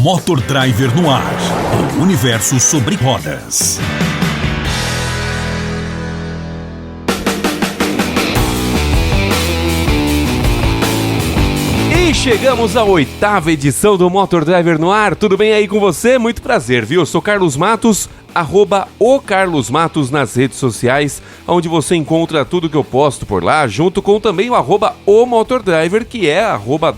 Motor Driver no ar. O universo sobre rodas. E chegamos à 8ª edição do Motor Driver no ar. Tudo bem aí com você? Muito prazer, viu? Eu sou Carlos Matos, @ocarlosmatos nas redes sociais, onde você encontra tudo que eu posto por lá, junto com também o @omotordriver, que é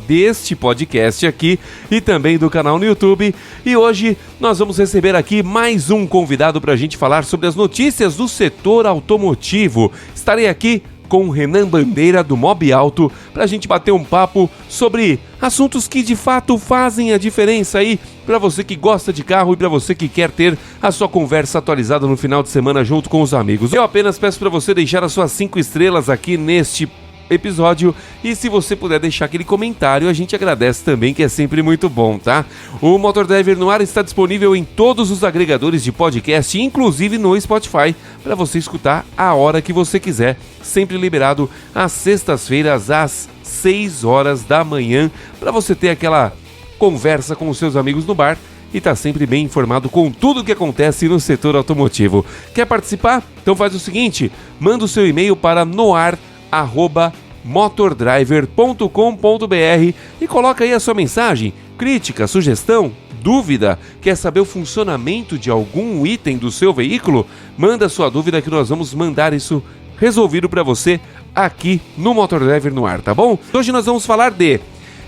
deste podcast aqui e também do canal no YouTube. E hoje nós vamos receber aqui mais um convidado para a gente falar sobre as notícias do setor automotivo. Estarei aqui com o Renan Bandeira do Mobiauto para a gente bater um papo sobre assuntos que de fato fazem a diferença aí para você que gosta de carro e para você que quer ter a sua conversa atualizada no final de semana junto com os amigos. Eu apenas peço para você deixar as suas 5 estrelas aqui neste episódio e se você puder deixar aquele comentário, a gente agradece também, que é sempre muito bom, tá? O Motor Driver no ar está disponível em todos os agregadores de podcast, inclusive no Spotify, para você escutar a hora que você quiser, sempre liberado às sextas-feiras às 6 horas da manhã, para você ter aquela conversa com os seus amigos no bar e tá sempre bem informado com tudo o que acontece no setor automotivo. Quer participar? Então faz o seguinte, manda o seu e-mail para noar@motordriver.com.br e coloca aí a sua mensagem, crítica, sugestão, dúvida, quer saber o funcionamento de algum item do seu veículo? Manda sua dúvida que nós vamos mandar isso resolvido para você aqui no Motor Driver no ar, tá bom? Hoje nós vamos falar de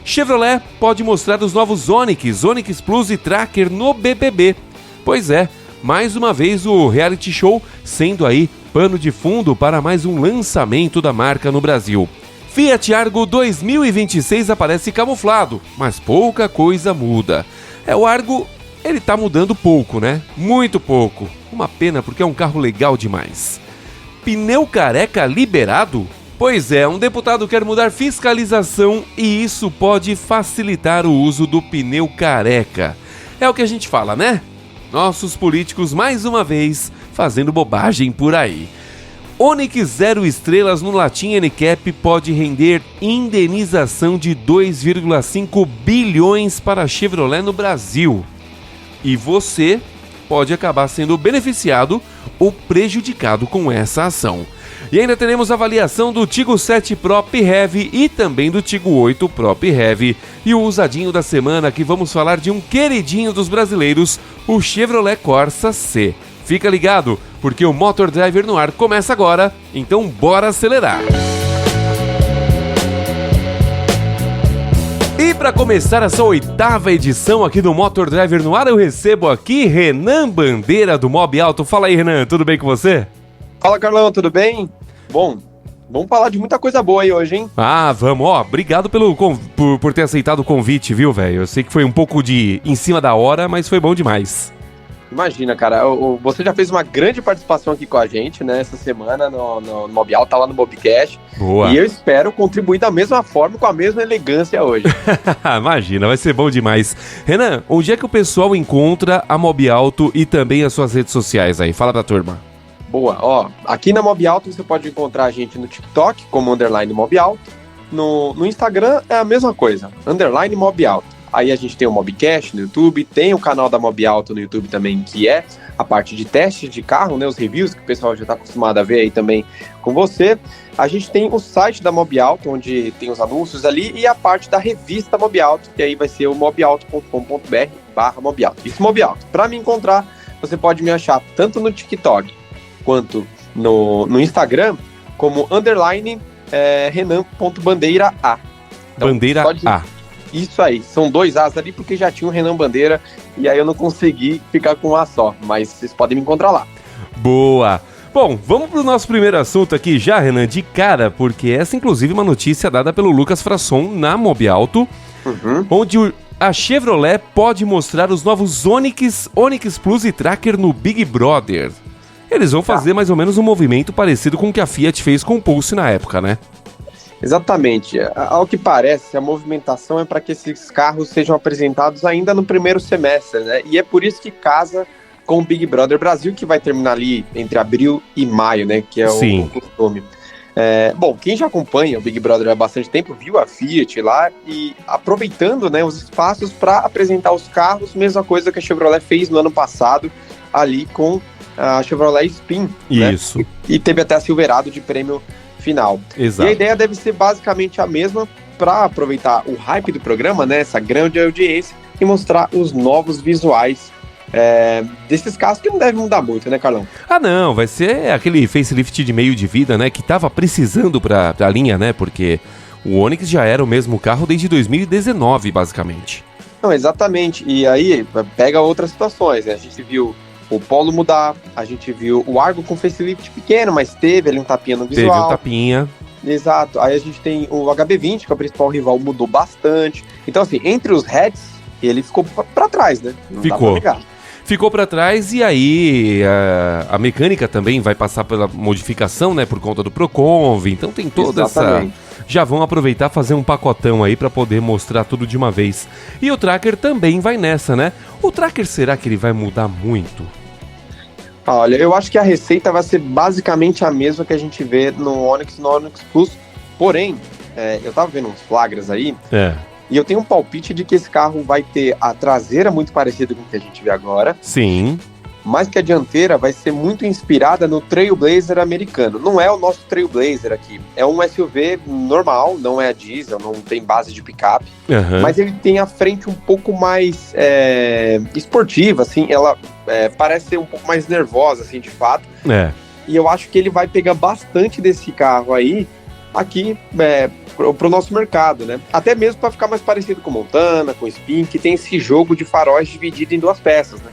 Chevrolet pode mostrar os novos Onix Plus e Tracker no BBB. Pois é, mais uma vez o reality show sendo aí pano de fundo para mais um lançamento da marca no Brasil. Fiat Argo 2026 aparece camuflado, mas pouca coisa muda. O Argo, ele tá mudando pouco, né? Muito pouco. Uma pena porque é um carro legal demais. Pneu careca liberado? Pois é, um deputado quer mudar fiscalização e isso pode facilitar o uso do pneu careca. É o que a gente fala, né? Nossos políticos, mais uma vez, fazendo bobagem por aí. Onix 0 estrelas no Latin NCAP pode render indenização de 2,5 bilhões para a Chevrolet no Brasil. E você pode acabar sendo beneficiado ou prejudicado com essa ação. E ainda teremos avaliação do Tiggo 7 Pro PHEV e também do Tiggo 8 Pro PHEV. E o usadinho da semana, que vamos falar de um queridinho dos brasileiros, o Chevrolet Corsa C. Fica ligado, porque o Motor Driver no ar começa agora, então bora acelerar! E para começar essa 8ª edição aqui do Motor Driver no ar, eu recebo aqui Renan Bandeira do Mobiauto. Fala aí, Renan, tudo bem com você? Fala, Carlão, tudo bem? Bom, vamos falar de muita coisa boa aí hoje, hein? Ah, vamos, obrigado por ter aceitado o convite, viu, velho? Eu sei que foi um pouco em cima da hora, mas foi bom demais. Imagina, cara, você já fez uma grande participação aqui com a gente, né, essa semana no Mobiauto, tá lá no Mobcast. Boa. E eu espero contribuir da mesma forma, com a mesma elegância hoje. Imagina, vai ser bom demais. Renan, onde é que o pessoal encontra a Mobiauto e também as suas redes sociais aí? Fala pra turma. Boa, aqui na Mobiauto você pode encontrar a gente no TikTok como _Mobiauto, no Instagram é a mesma coisa, _Mobiauto. Aí a gente tem o Mobcast no YouTube, tem o canal da Mobiauto no YouTube também, que é a parte de testes de carro, né, os reviews que o pessoal já está acostumado a ver aí também com você. A gente tem o site da Mobiauto, onde tem os anúncios ali, e a parte da revista Mobiauto, que aí vai ser o mobiauto.com.br/Mobiauto. Isso, Mobiauto. Para me encontrar, você pode me achar tanto no TikTok quanto no Instagram, como _Renan.bandeira A. Então, Bandeira A. Isso aí, são 2 As ali, porque já tinha o Renan Bandeira, e aí eu não consegui ficar com um A só, mas vocês podem me encontrar lá. Boa! Bom, vamos pro nosso primeiro assunto aqui já, Renan, de cara, porque essa inclusive é uma notícia dada pelo Lucas Frasson na Mobiauto, onde a Chevrolet pode mostrar os novos Onix Plus e Tracker no Big Brother. Eles vão fazer mais ou menos um movimento parecido com o que a Fiat fez com o Pulse na época, né? Exatamente. Ao que parece, a movimentação é para que esses carros sejam apresentados ainda no primeiro semestre, né? E é por isso que casa com o Big Brother Brasil, que vai terminar ali entre abril e maio, né? Que é o costume. Bom, quem já acompanha o Big Brother há bastante tempo viu a Fiat lá e aproveitando, né, os espaços para apresentar os carros, mesma coisa que a Chevrolet fez no ano passado ali com a Chevrolet Spin. Isso. Né? E teve até a Silverado de prêmio final. Exato. E a ideia deve ser basicamente a mesma para aproveitar o hype do programa, né, essa grande audiência, e mostrar os novos visuais desses carros que não deve mudar muito, né, Carlão? Ah, não, vai ser aquele facelift de meio de vida, né, que tava precisando pra linha, né, porque o Onix já era o mesmo carro desde 2019, basicamente. Não, exatamente, e aí pega outras situações, né, a gente viu o Polo mudar, a gente viu o Argo com facelift pequeno, mas teve ali um tapinha no visual. Teve um tapinha. Exato, aí a gente tem o HB20, que é o principal rival, mudou bastante. Então, assim, entre os hatches, ele ficou pra trás, né? Não ficou. Dá pra negar. Ficou para trás e aí a mecânica também vai passar pela modificação, né, por conta do Proconv, então tem toda Exatamente. Já vão aproveitar fazer um pacotão aí para poder mostrar tudo de uma vez. E o Tracker também vai nessa, né? O Tracker, será que ele vai mudar muito? Olha, eu acho que a receita vai ser basicamente a mesma que a gente vê no Onix e no Onix Plus, porém, eu tava vendo uns flagras aí, e eu tenho um palpite de que esse carro vai ter a traseira muito parecida com o que a gente vê agora. Sim. Mas que a dianteira vai ser muito inspirada no Trailblazer americano. Não é o nosso Trailblazer aqui. É um SUV normal, não é a diesel, não tem base de picape. Uhum. Mas ele tem a frente um pouco mais esportiva, assim. Ela parece ser um pouco mais nervosa, assim, de fato. E eu acho que ele vai pegar bastante desse carro aí aqui pro nosso mercado, né? Até mesmo para ficar mais parecido com Montana, com Spin, que tem esse jogo de faróis dividido em duas peças, né?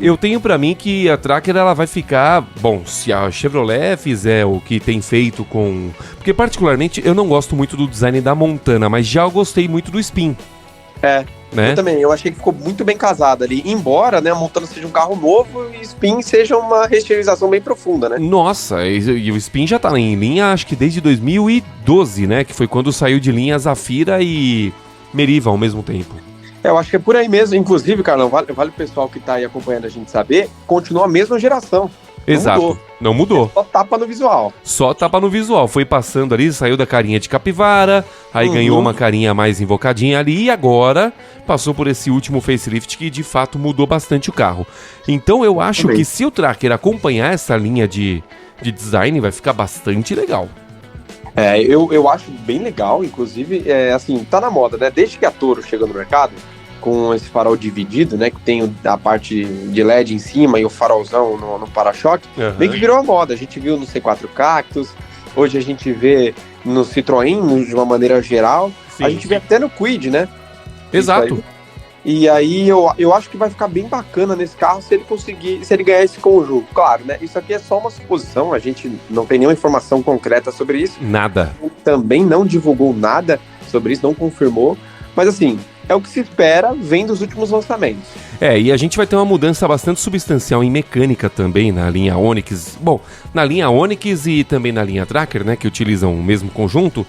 Eu tenho para mim que a Tracker ela vai ficar... Bom, se a Chevrolet fizer o que tem feito com... Porque particularmente eu não gosto muito do design da Montana, mas já eu gostei muito do Spin. Né? Eu também, eu achei que ficou muito bem casado ali, embora, né, a Montana seja um carro novo e o Spin seja uma reestilização bem profunda, né? Nossa, e o Spin já tá em linha, acho que desde 2012, né, que foi quando saiu de linha Zafira e Meriva ao mesmo tempo. Eu acho que é por aí mesmo, inclusive, Carlão, vale o pessoal que tá aí acompanhando a gente saber, continua a mesma geração. Exato, não mudou. Só tapa no visual. Só tapa no visual. Foi passando ali, saiu da carinha de capivara, aí ganhou uma carinha mais invocadinha ali e agora passou por esse último facelift que de fato mudou bastante o carro. Então eu acho que se o Tracker acompanhar essa linha de design, vai ficar bastante legal. Eu acho bem legal, inclusive, assim, tá na moda, né? Desde que a Toro chegou no mercado, com esse farol dividido, né, que tem a parte de LED em cima e o farolzão no para-choque, bem que virou a moda. A gente viu no C4 Cactus, hoje a gente vê no Citroën de uma maneira geral, sim. A gente vê até no Kwid, né? Exato. E aí eu acho que vai ficar bem bacana nesse carro se ele ganhar esse conjunto. Claro, né? Isso aqui é só uma suposição, a gente não tem nenhuma informação concreta sobre isso. Nada. Também não divulgou nada sobre isso, não confirmou, mas assim, é o que se espera vendo os últimos lançamentos. E a gente vai ter uma mudança bastante substancial em mecânica também na linha Onix. Bom, na linha Onix e também na linha Tracker, né, que utilizam o mesmo conjunto,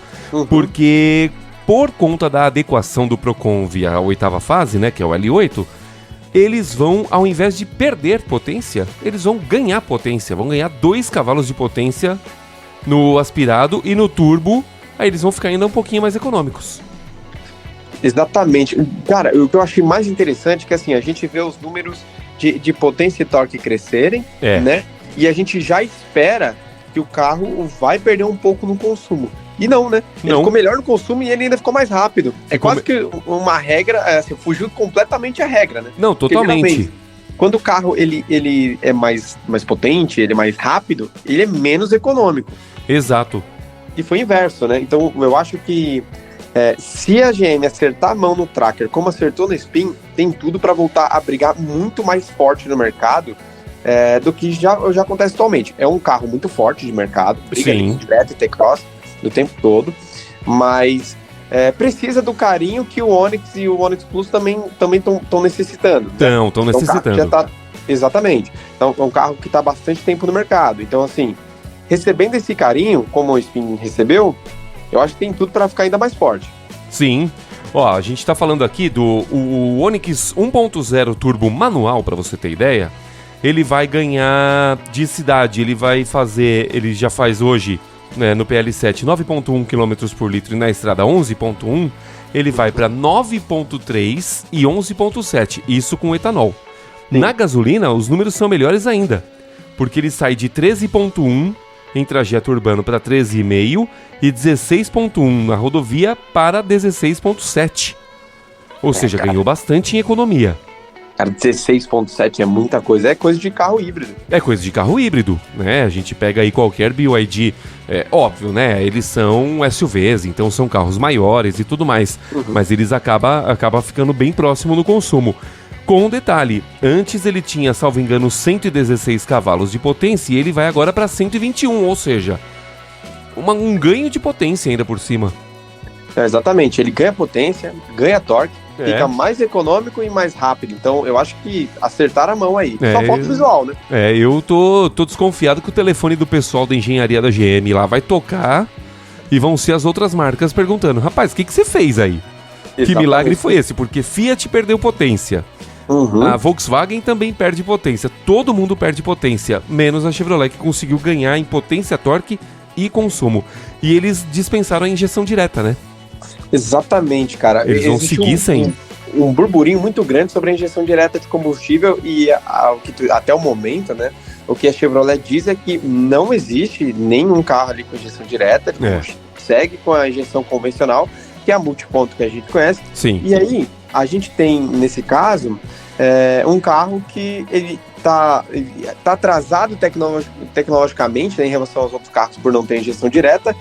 porque por conta da adequação do Proconv à 8ª fase, né, que é o L8, eles vão, ao invés de perder potência, eles vão ganhar potência, vão ganhar 2 cavalos de potência no aspirado e no turbo, aí eles vão ficar ainda um pouquinho mais econômicos. Exatamente. Cara, o que eu achei mais interessante é que assim, a gente vê os números de potência e torque crescerem, né? E a gente já espera que o carro vai perder um pouco no consumo. E não, né? Ele ficou melhor no consumo e ele ainda ficou mais rápido. Quase que uma regra, assim, fugiu completamente a regra, né? Não, totalmente. Quando o carro ele é mais potente, ele é mais rápido, ele é menos econômico. Exato. E foi inverso, né? Então eu acho que se a GM acertar a mão no Tracker como acertou no Spin, tem tudo para voltar a brigar muito mais forte no mercado do que já acontece atualmente. É um carro muito forte de mercado, briga direto e T-Cross do tempo todo, mas precisa do carinho que o Onix e o Onix Plus também estão necessitando. Estão necessitando. Exatamente. Então é um carro que está há bastante tempo no mercado. Então, assim, recebendo esse carinho, como o Spin recebeu, eu acho que tem tudo para ficar ainda mais forte. Sim. Ó, a gente tá falando aqui do Onix 1.0 Turbo manual, para você ter ideia. Ele vai ganhar de cidade, ele já faz hoje né, no PL7 9,1 km por litro e na estrada 11,1, ele vai para 9,3 e 11,7, isso com etanol. Sim. Na gasolina, os números são melhores ainda, porque ele sai de 13,1 em trajeto urbano para 13,5 e 16,1 na rodovia para 16,7. Ou seja, ganhou bastante em economia. Cara, 16,7 é muita coisa. É coisa de carro híbrido. É coisa de carro híbrido, né? A gente pega aí qualquer BYD, óbvio, né? Eles são SUVs, então são carros maiores e tudo mais. Mas eles acaba ficando bem próximo no consumo. Com um detalhe, antes ele tinha, salvo engano, 116 cavalos de potência e ele vai agora para 121, ou seja, um ganho de potência ainda por cima. Exatamente, ele ganha potência, ganha torque, fica mais econômico e mais rápido. Então eu acho que acertaram a mão aí. Só falta o visual, né? Eu tô desconfiado que o telefone do pessoal da engenharia da GM lá vai tocar e vão ser as outras marcas perguntando: rapaz, o que você fez aí? Exatamente. Que milagre foi esse? Porque Fiat perdeu potência. A Volkswagen também perde potência. Todo mundo perde potência, menos a Chevrolet, que conseguiu ganhar em potência, torque e consumo. E eles dispensaram a injeção direta, né? Exatamente, cara. Eles vão seguir sem. Um burburinho muito grande sobre a injeção direta de combustível e até o momento, né? O que a Chevrolet diz é que não existe nenhum carro ali com injeção direta, segue com a injeção convencional, que é a multiponto que a gente conhece. Sim. E aí, a gente tem, nesse caso, um carro que ele tá atrasado tecnologicamente, né, em relação aos outros carros por não ter injeção direta,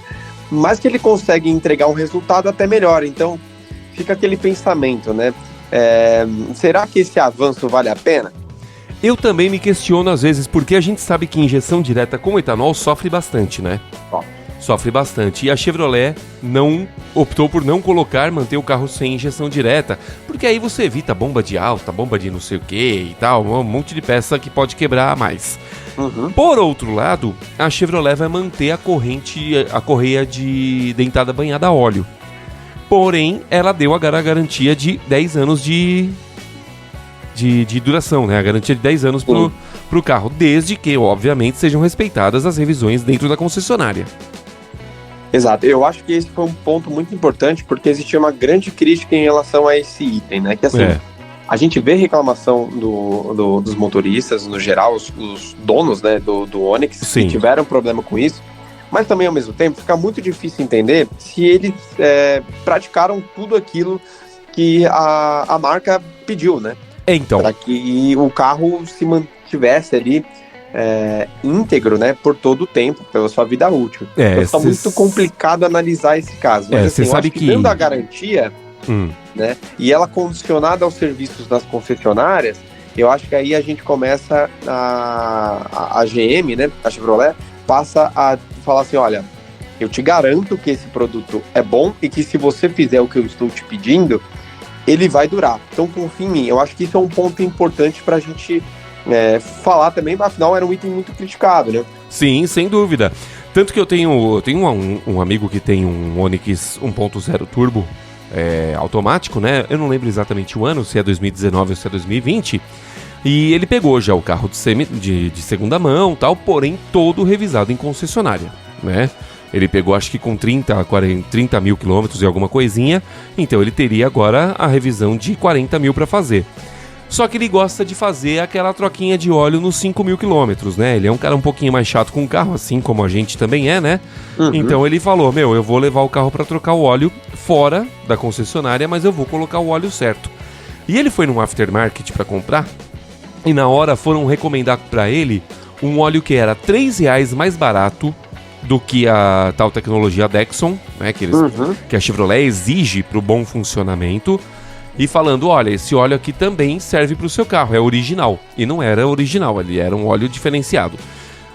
mas que ele consegue entregar um resultado até melhor. Então, fica aquele pensamento, né? Será que esse avanço vale a pena? Eu também me questiono às vezes, porque a gente sabe que injeção direta com etanol sofre bastante, né? Sofre bastante. E a Chevrolet optou por não manter o carro sem injeção direta, porque aí você evita bomba de alta, bomba de não sei o que e tal, um monte de peça que pode quebrar a mais. Por outro lado, a Chevrolet vai manter a correia de dentada banhada a óleo. Porém, ela deu a garantia de 10 anos de duração, né? A garantia de 10 anos pro carro, desde que, obviamente, sejam respeitadas as revisões dentro da concessionária. Exato, eu acho que esse foi um ponto muito importante, porque existia uma grande crítica em relação a esse item, né? Que assim, a gente vê reclamação dos motoristas, no geral, os donos, né, do Onix, que tiveram problema com isso, mas também, ao mesmo tempo, fica muito difícil entender se eles praticaram tudo aquilo que a marca pediu, né? Então. Para que o carro se mantivesse ali íntegro, né, por todo o tempo, pela sua vida útil. Então está muito complicado analisar esse caso. Mas assim, sabe que dando a garantia, né, e ela condicionada aos serviços das concessionárias, eu acho que aí a gente começa a GM, né, a Chevrolet, passa a falar assim: olha, eu te garanto que esse produto é bom e que se você fizer o que eu estou te pedindo, ele vai durar. Então confia em mim. Eu acho que isso é um ponto importante para a gente falar também, afinal era um item muito criticado, né? Sim, sem dúvida. Tanto que eu tenho um amigo que tem um Onix 1.0 turbo automático, né? Eu não lembro exatamente o ano, se é 2019 ou se é 2020. E ele pegou já o carro de segunda mão, tal, porém todo revisado em concessionária, né? Ele pegou, acho que com 30 mil quilômetros e alguma coisinha, então ele teria agora a revisão de 40 mil para fazer. Só que ele gosta de fazer aquela troquinha de óleo nos 5 mil quilômetros, né? Ele é um cara um pouquinho mais chato com o carro, assim como a gente também é, né? Então ele falou: eu vou levar o carro para trocar o óleo fora da concessionária, mas eu vou colocar o óleo certo. E ele foi num aftermarket para comprar, e na hora foram recomendar para ele um óleo que era R$3 mais barato do que a tal tecnologia Dexon, né, que a Chevrolet exige para o bom funcionamento, e falando: olha, esse óleo aqui também serve para o seu carro, é original. E não era original, ele era um óleo diferenciado.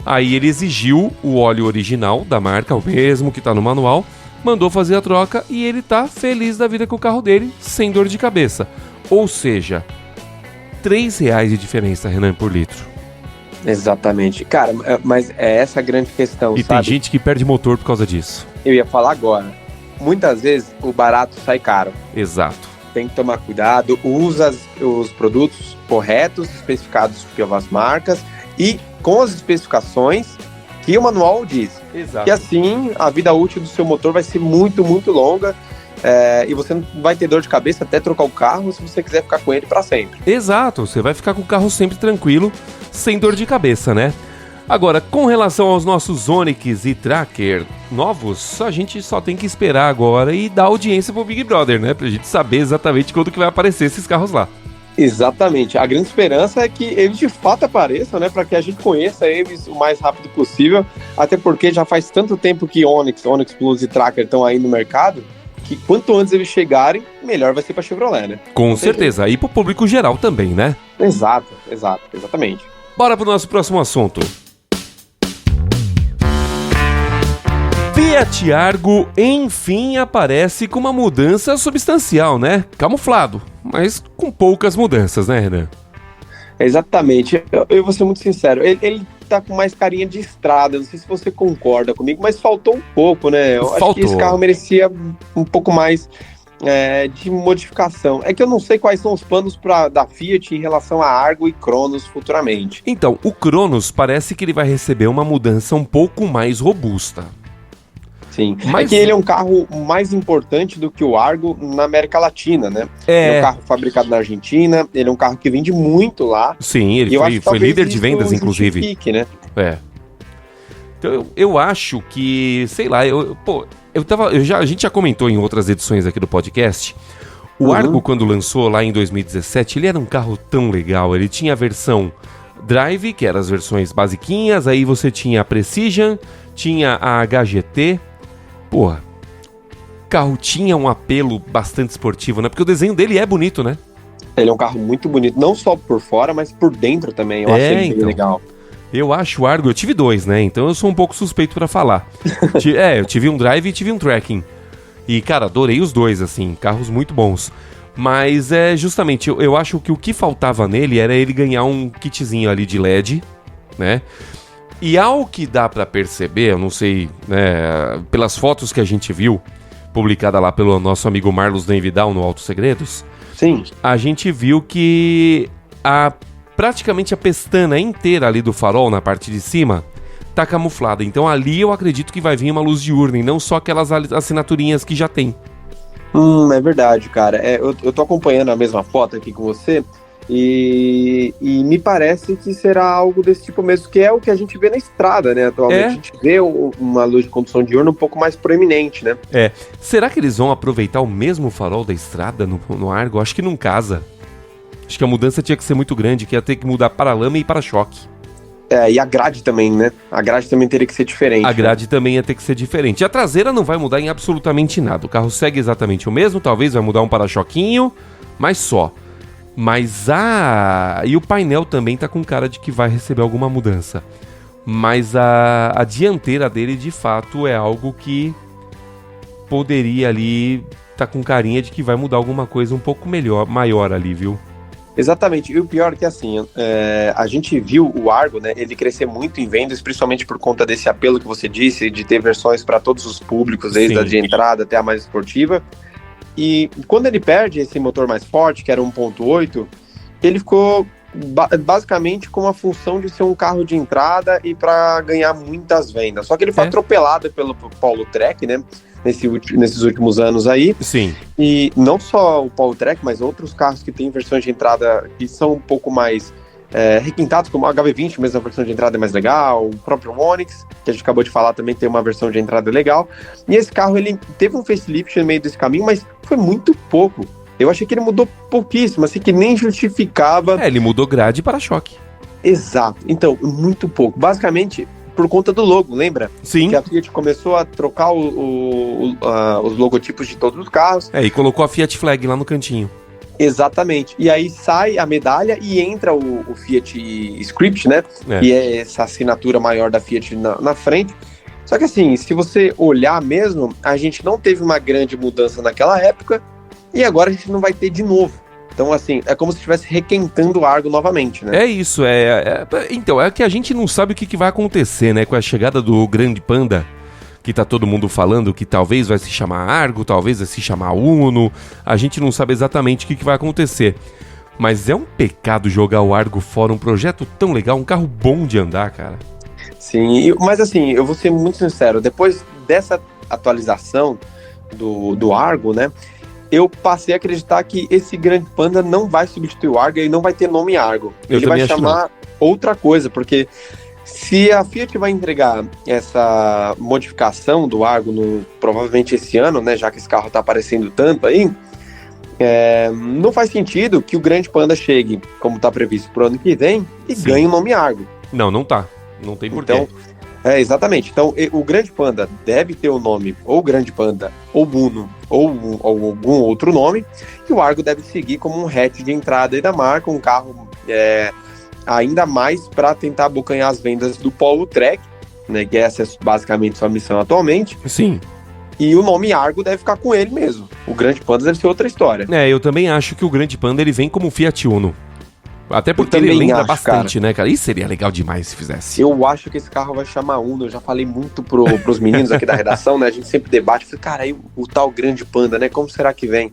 Aí ele exigiu o óleo original da marca, o mesmo que está no manual, mandou fazer a troca e ele tá feliz da vida com o carro dele, sem dor de cabeça. Ou seja, R$3 de diferença, Renan, por litro. Exatamente. Cara, mas é essa a grande questão, e sabe? Tem gente que perde motor por causa disso. Eu ia falar agora. Muitas vezes o barato sai caro. Exato. Tem que tomar cuidado, usa os produtos corretos, especificados pelas marcas e com as especificações que o manual diz. Exato. E assim, a vida útil do seu motor vai ser muito, muito longa. E você não vai ter dor de cabeça até trocar o carro se você quiser ficar com ele para sempre. Exato, você vai ficar com o carro sempre tranquilo, sem dor de cabeça, né? Agora, com relação aos nossos Onix e Tracker novos, a gente só tem que esperar agora e dar audiência pro Big Brother, né? Pra gente saber exatamente quando que vai aparecer esses carros lá. Exatamente. A grande esperança é que eles de fato apareçam, né? Para que a gente conheça eles o mais rápido possível. Até porque já faz tanto tempo que Onix Plus e Tracker estão aí no mercado, que quanto antes eles chegarem, melhor vai ser para Chevrolet, né? Com certeza, e pro público geral também, né? Exatamente. Bora pro nosso próximo assunto. Fiat Argo, enfim, aparece com uma mudança substancial, né? Camuflado, mas com poucas mudanças, né, Renan? Exatamente. Eu vou ser muito sincero. Ele tá com mais carinha de estrada. Não sei se você concorda comigo, mas faltou um pouco, né? Acho que esse carro merecia um pouco mais de modificação. É que eu não sei quais são os planos da Fiat em relação a Argo e Cronos futuramente. Então, o Cronos parece que ele vai receber uma mudança um pouco mais robusta. Sim, mas que ele é um carro mais importante do que o Argo na América Latina, né? Ele é um carro fabricado na Argentina, ele é um carro que vende muito lá. Sim, ele foi líder de vendas, inclusive. Né? Então eu acho que, sei lá, a gente já comentou em outras edições aqui do podcast. O Argo, quando lançou lá em 2017, ele era um carro tão legal. Ele tinha a versão Drive, que eram as versões basiquinhas, aí você tinha a Precision, tinha a HGT. Porra, o carro tinha um apelo bastante esportivo, né? Porque o desenho dele é bonito, né? Ele é um carro muito bonito, não só por fora, mas por dentro também. Eu acho ele bem legal. Eu acho o Argo, eu tive 2, né? Então eu sou um pouco suspeito pra falar. Eu tive um Drive e tive um Tracking. E, cara, adorei os dois, assim, carros muito bons. Mas justamente, eu acho que o que faltava nele era ele ganhar um kitzinho ali de LED, né? E ao que dá pra perceber, eu não sei, né, pelas fotos que a gente viu, publicada lá pelo nosso amigo Marlos Denvidal no Autos Segredos, sim, a gente viu que praticamente a pestana inteira ali do farol, na parte de cima, tá camuflada. Então ali eu acredito que vai vir uma luz diurna e não só aquelas assinaturinhas que já tem. É verdade, cara. Eu tô acompanhando a mesma foto aqui com você. E me parece que será algo desse tipo mesmo, que é o que a gente vê na estrada, né? Atualmente a gente vê uma luz de condução diurna um pouco mais proeminente, né? Será que eles vão aproveitar o mesmo farol da estrada no Argo? Acho que não casa. Acho que a mudança tinha que ser muito grande, que ia ter que mudar para-lama e para-choque. E a grade também, né? A grade também teria que ser diferente. A grade também ia ter que ser diferente. A traseira não vai mudar em absolutamente nada. O carro segue exatamente o mesmo, talvez vai mudar um para-choquinho, mas só. Mas e o painel também tá com cara de que vai receber alguma mudança. Mas a dianteira dele, de fato, é algo que poderia ali tá com carinha de que vai mudar alguma coisa um pouco maior ali, viu? Exatamente, e o pior é que assim, a gente viu o Argo, né, ele crescer muito em vendas, principalmente por conta desse apelo que você disse, de ter versões para todos os públicos, desde a de entrada até a mais esportiva. E quando ele perde esse motor mais forte, que era 1.8, ele ficou basicamente com a função de ser um carro de entrada e para ganhar muitas vendas. Só que ele foi atropelado pelo Paulo Trek, né? Nesses últimos anos aí. Sim. E não só o Paulo Trek, mas outros carros que têm versões de entrada que são um pouco mais requintados, como o HV20, mesmo a versão de entrada é mais legal, o próprio Onix, que a gente acabou de falar, também tem uma versão de entrada legal. E esse carro, ele teve um facelift no meio desse caminho, mas foi muito pouco. Eu achei que ele mudou pouquíssimo, assim, que nem justificava. Ele mudou grade e para-choque. Exato. Então, muito pouco. Basicamente, por conta do logo, lembra? Sim. Que a Fiat começou a trocar os logotipos de todos os carros. E colocou a Fiat Flag lá no cantinho. Exatamente. E aí sai a medalha e entra o Fiat Script, né? E é essa assinatura maior da Fiat na frente. Só que assim, se você olhar mesmo, a gente não teve uma grande mudança naquela época e agora a gente não vai ter de novo. Então, assim, é como se estivesse requentando o Argo novamente, né? É isso, Então, é que a gente não sabe o que vai acontecer, né? Com a chegada do Grande Panda, que tá todo mundo falando que talvez vai se chamar Argo, talvez vai se chamar Uno. A gente não sabe exatamente o que vai acontecer. Mas é um pecado jogar o Argo fora, um projeto tão legal, um carro bom de andar, cara. Sim, mas assim, eu vou ser muito sincero, depois dessa atualização do Argo, né, eu passei a acreditar que esse Grande Panda não vai substituir o Argo e não vai ter nome Argo. Ele vai chamar outra coisa, porque se a Fiat vai entregar essa modificação do Argo provavelmente esse ano, né, já que esse carro está aparecendo tanto aí, não faz sentido que o Grande Panda chegue, como está previsto para o ano que vem, e ganhe o nome Argo. Não tá. Não tem porquê. Então, exatamente. Então, o Grande Panda deve ter o nome ou Grande Panda, ou Uno, ou algum outro nome, e o Argo deve seguir como um hatch de entrada aí da marca, um carro ainda mais para tentar abocanhar as vendas do Polo Track, né, que essa é basicamente sua missão atualmente. Sim. E o nome Argo deve ficar com ele mesmo. O Grande Panda deve ser outra história. Eu também acho que o Grande Panda ele vem como Fiat Uno. Até porque ele lembra bastante, cara, né, cara? Isso seria legal demais se fizesse. Eu acho que esse carro vai chamar Uno. Eu já falei muito pros meninos aqui da redação, né? A gente sempre debate. Falei, cara, aí o tal Grande Panda, né? Como será que vem?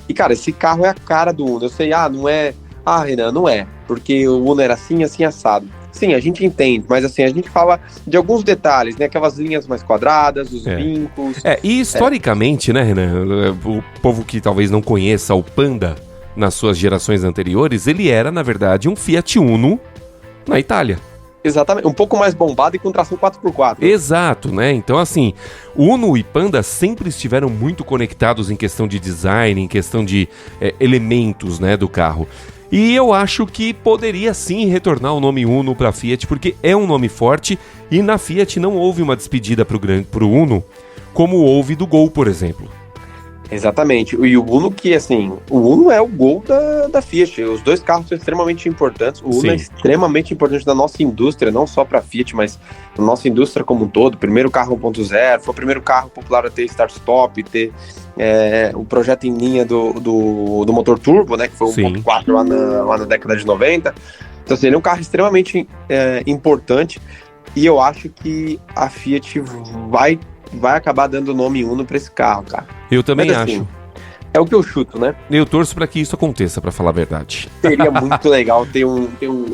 E, cara, esse carro é a cara do Uno. Eu sei, não é... Renan, não é. Porque o Uno era assim, assado. Sim, a gente entende, mas assim, a gente fala de alguns detalhes, né? Aquelas linhas mais quadradas, os vincos... E historicamente, né, Renan? O povo que talvez não conheça o Panda nas suas gerações anteriores, ele era, na verdade, um Fiat Uno na Itália. Exatamente, um pouco mais bombado e com tração 4x4. Exato, né? Então, assim, Uno e Panda sempre estiveram muito conectados em questão de design, em questão de elementos, né, do carro. E eu acho que poderia sim retornar o nome Uno para a Fiat, porque é um nome forte e na Fiat não houve uma despedida pro Uno, como houve do Gol, por exemplo. Exatamente, e o Uno que, assim, o Uno é o Gol da Fiat, os dois carros são extremamente importantes, o Uno é extremamente importante na nossa indústria, não só para a Fiat, mas na nossa indústria como um todo. Primeiro carro 1.0, foi o primeiro carro popular a ter start-stop, ter o projeto em linha do motor turbo, né, que foi o 1.4 lá na década de 90, então assim, ele é um carro extremamente importante, e eu acho que a Fiat vai acabar dando o nome Uno pra esse carro, cara. Eu também acho. É o que eu chuto, né? Eu torço pra que isso aconteça, pra falar a verdade. Seria muito legal ter um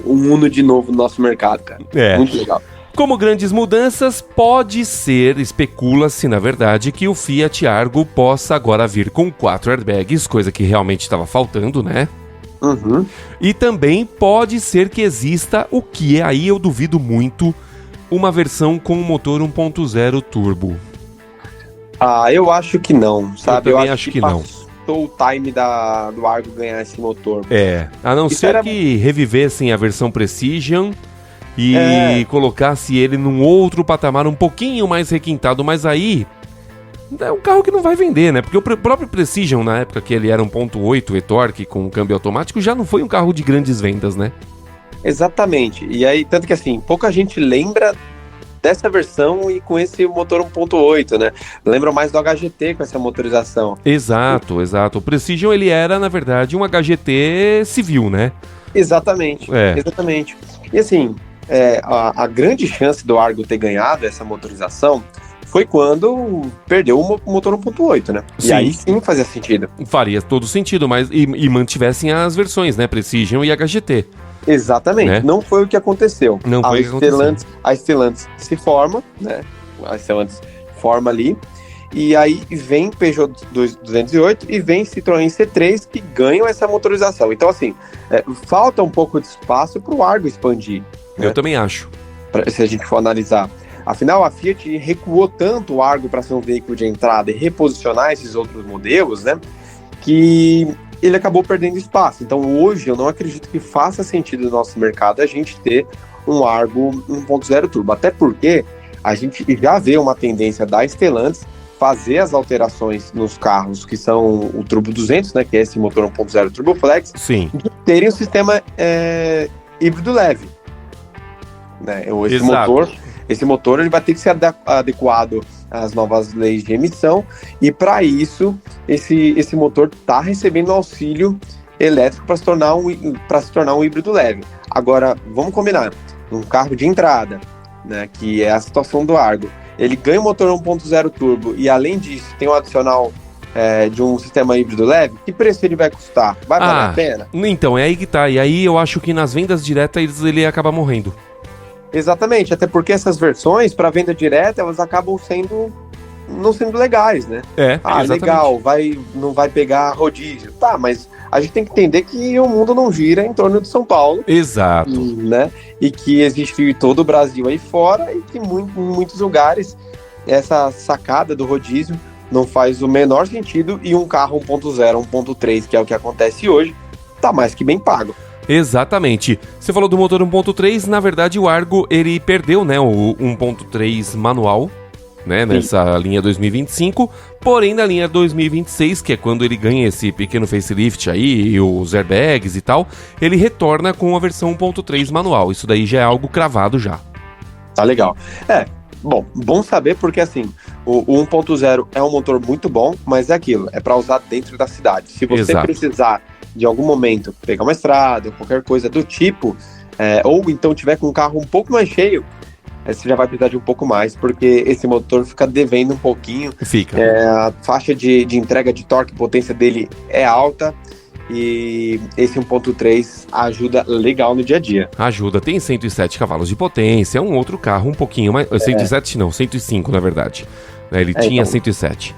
Uno de novo no nosso mercado, cara. Muito legal. Como grandes mudanças, pode ser, especula-se na verdade, que o Fiat Argo possa agora vir com 4 airbags, coisa que realmente estava faltando, né? Uhum. E também pode ser que exista, o que aí eu duvido muito, uma versão com um motor 1.0 turbo. Eu acho que não, sabe? Eu também acho que não. Passou o time do Argo ganhar esse motor. A não ser que revivessem a versão Precision e colocasse ele num outro patamar um pouquinho mais requintado, mas aí é um carro que não vai vender, né? Porque o próprio Precision, na época que ele era 1.8 e-torque com câmbio automático, já não foi um carro de grandes vendas, né? Exatamente, e aí, tanto que assim, pouca gente lembra dessa versão e com esse motor 1.8, né? Lembra mais do HGT com essa motorização. Exato. O Precision, ele era, na verdade, um HGT civil, né? Exatamente. E assim, a grande chance do Argo ter ganhado essa motorização foi quando perdeu o motor 1.8, né? Sim. E aí sim fazia sentido. Faria todo sentido, mas e mantivessem as versões, né? Precision e HGT. Exatamente, né? Não foi o que aconteceu. A Stellantis se forma, né? A Stellantis forma ali, e aí vem Peugeot 208 e vem Citroën C3 que ganham essa motorização. Então, assim, falta um pouco de espaço para o Argo expandir. Eu também acho. Se a gente for analisar. Afinal, a Fiat recuou tanto o Argo para ser um veículo de entrada e reposicionar esses outros modelos, né? Que ele acabou perdendo espaço. Então hoje eu não acredito que faça sentido no nosso mercado a gente ter um Argo 1.0 turbo, até porque a gente já vê uma tendência da Stellantis fazer as alterações nos carros que são o Turbo 200, né, que é esse motor 1.0 Turbo Flex, sim, de terem um sistema híbrido leve, né? Esse motor ele vai ter que ser adequado às novas leis de emissão, e para isso esse motor está recebendo auxílio elétrico para se tornar um híbrido leve. Agora, vamos combinar, um carro de entrada, né, que é a situação do Argo, ele ganha um motor 1.0 turbo e além disso tem um adicional de um sistema híbrido leve, que preço ele vai custar? Vai valer a pena? Então, é aí que tá. E aí eu acho que nas vendas diretas ele acaba morrendo. Exatamente, até porque essas versões, para venda direta, elas acabam não sendo legais, né? Exatamente. Legal, não vai pegar rodízio. Tá, mas a gente tem que entender que o mundo não gira em torno de São Paulo. Exato. Né? E que existe em todo o Brasil aí fora e que em muitos lugares essa sacada do rodízio não faz o menor sentido e um carro 1.0, 1.3, que é o que acontece hoje, tá mais que bem pago. Exatamente. Você falou do motor 1.3, na verdade o Argo ele perdeu, né, o 1.3 manual, né, nessa linha 2025, porém na linha 2026, que é quando ele ganha esse pequeno facelift aí, e os airbags e tal, ele retorna com a versão 1.3 manual. Isso daí já é algo cravado já. Tá legal. Bom saber porque assim, o 1.0 é um motor muito bom, mas é aquilo, é para usar dentro da cidade. Se você precisar de algum momento pegar uma estrada, qualquer coisa do tipo, ou então tiver com um carro um pouco mais cheio, você já vai precisar de um pouco mais, porque esse motor fica devendo um pouquinho. A faixa de entrega de torque e potência dele é alta, e esse 1.3 ajuda legal no dia a dia. Ajuda, tem 107 cavalos de potência, é um outro carro um pouquinho mais... 107 não, 105 na verdade. Ele tinha então, 107.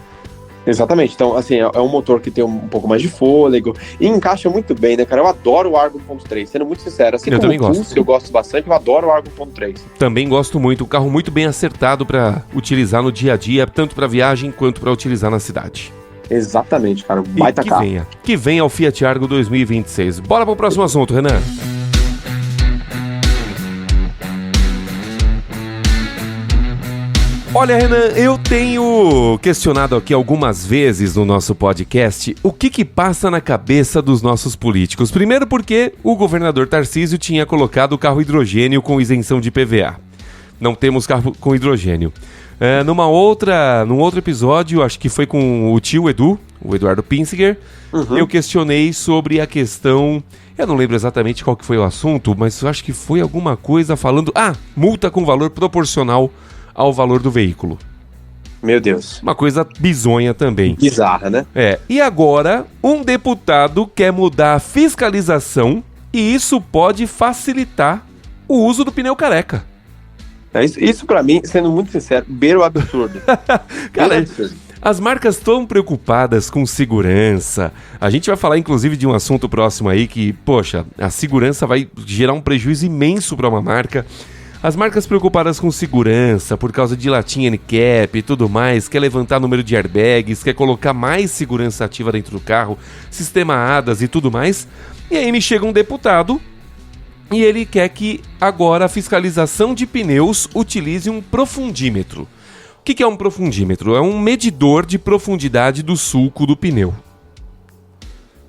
Exatamente, então assim, é um motor que tem um pouco mais de fôlego e encaixa muito bem, né, cara? Eu adoro o Argo 1.3, sendo muito sincero, assim eu como também o Pulse, eu gosto bastante, eu adoro o Argo 1.3. Também gosto muito, um carro muito bem acertado para utilizar no dia a dia, tanto para viagem quanto para utilizar na cidade. Exatamente, cara, baita carro. Que venha o Fiat Argo 2026. Bora pro próximo assunto, Renan. Olha, Renan, eu tenho questionado aqui algumas vezes no nosso podcast o que passa na cabeça dos nossos políticos. Primeiro porque o governador Tarcísio tinha colocado o carro hidrogênio com isenção de IPVA. Não temos carro com hidrogênio. Num outro episódio, acho que foi com o tio Edu, o Eduardo Pinsiger, eu questionei sobre a questão... Eu não lembro exatamente qual que foi o assunto, mas eu acho que foi alguma coisa falando... multa com valor proporcional ao valor do veículo. Meu Deus. Uma coisa bizonha também. Bizarra, né? E agora, um deputado quer mudar a fiscalização e isso pode facilitar o uso do pneu careca. Isso pra mim, sendo muito sincero, beira o absurdo. Cara, as marcas estão preocupadas com segurança. A gente vai falar, inclusive, de um assunto próximo aí que, poxa, a segurança vai gerar um prejuízo imenso para uma marca. As marcas preocupadas com segurança, por causa de latinha NCAP e tudo mais, quer levantar número de airbags, quer colocar mais segurança ativa dentro do carro, sistema ADAS e tudo mais. E aí me chega um deputado e ele quer que agora a fiscalização de pneus utilize um profundímetro. O que é um profundímetro? É um medidor de profundidade do sulco do pneu.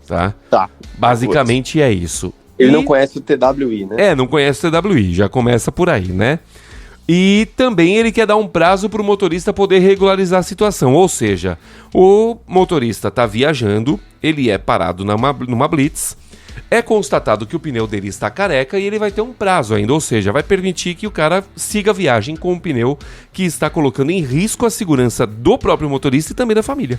Tá? Basicamente é isso. Ele não conhece o TWI, né? Não conhece o TWI, já começa por aí, né? E também ele quer dar um prazo para o motorista poder regularizar a situação, ou seja, o motorista está viajando, ele é parado numa blitz, é constatado que o pneu dele está careca e ele vai ter um prazo ainda, ou seja, vai permitir que o cara siga a viagem com um pneu que está colocando em risco a segurança do próprio motorista e também da família.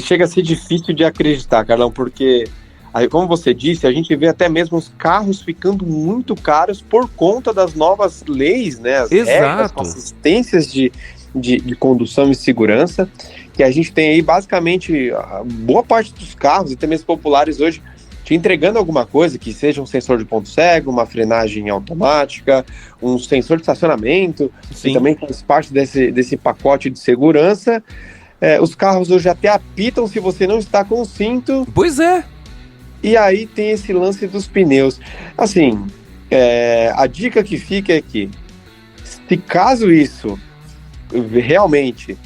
Chega a ser difícil de acreditar, Carlão, porque... Aí, como você disse, a gente vê até mesmo os carros ficando muito caros por conta das novas leis, né? As regras, assistências de condução e segurança, que a gente tem aí basicamente boa parte dos carros, até mesmo populares hoje, te entregando alguma coisa, que seja um sensor de ponto cego, uma frenagem automática, um sensor de estacionamento, que também faz parte desse pacote de segurança. Os carros hoje até apitam se você não está com o cinto. Pois é. E aí tem esse lance dos pneus. Assim, a dica que fica é que, se caso isso realmente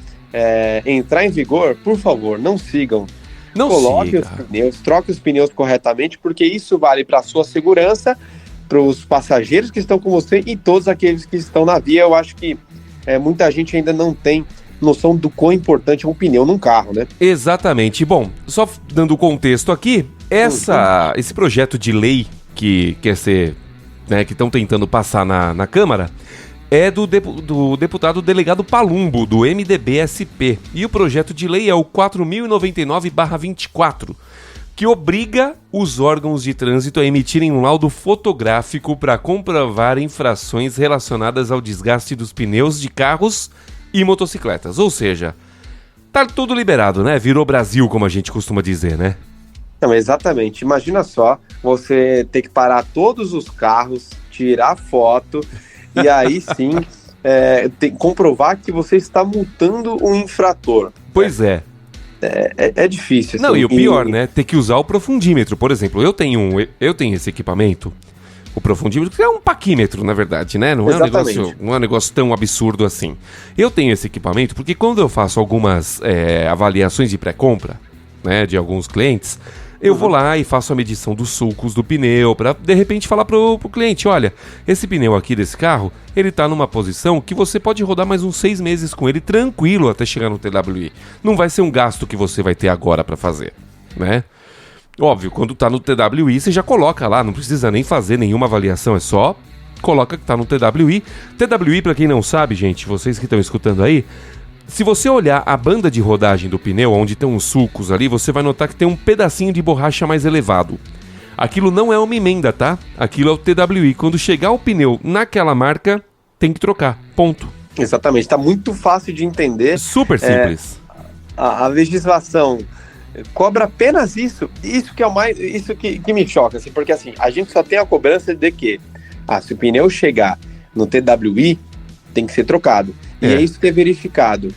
entrar em vigor, por favor, não sigam. Coloque os pneus, troque os pneus corretamente, porque isso vale para a sua segurança, para os passageiros que estão com você e todos aqueles que estão na via. Eu acho que muita gente ainda não tem noção do quão importante é um pneu num carro, né? Exatamente. Bom, só dando contexto aqui, esse projeto de lei que quer ser, né, que estão tentando passar na Câmara, é do deputado delegado Palumbo, do MDB-SP. E o projeto de lei é o 4099/24. que obriga os órgãos de trânsito a emitirem um laudo fotográfico para comprovar infrações relacionadas ao desgaste dos pneus de carros e motocicletas. Ou seja, tá tudo liberado, né? Virou Brasil, como a gente costuma dizer, né? Não, exatamente. Imagina só você ter que parar todos os carros, tirar foto e aí sim comprovar que você está multando um infrator. Pois é. É difícil. Não, e o pior, né? Ter que usar o profundímetro. Por exemplo, eu tenho esse equipamento, o profundímetro, que é um paquímetro, na verdade, né? Não é um negócio tão absurdo assim. Eu tenho esse equipamento porque quando eu faço algumas avaliações de pré-compra, né, de alguns clientes, eu vou lá e faço a medição dos sulcos do pneu para de repente falar pro cliente, olha, esse pneu aqui desse carro, ele tá numa posição que você pode rodar mais uns 6 meses com ele tranquilo até chegar no TWI. Não vai ser um gasto que você vai ter agora para fazer, né? Óbvio, quando tá no TWI você já coloca lá, não precisa nem fazer nenhuma avaliação, é só coloca que tá no TWI. TWI, para quem não sabe, gente, vocês que estão escutando aí, se você olhar a banda de rodagem do pneu, onde tem uns sulcos ali, você vai notar que tem um pedacinho de borracha mais elevado. Aquilo não é uma emenda, tá? Aquilo é o TWI. Quando chegar o pneu naquela marca, tem que trocar. Ponto. Exatamente. Tá muito fácil de entender. Super simples. A legislação cobra apenas isso. Isso que é o mais... Isso que me choca, assim, porque assim, a gente só tem a cobrança de que se o pneu chegar no TWI, tem que ser trocado. E é isso que é verificado.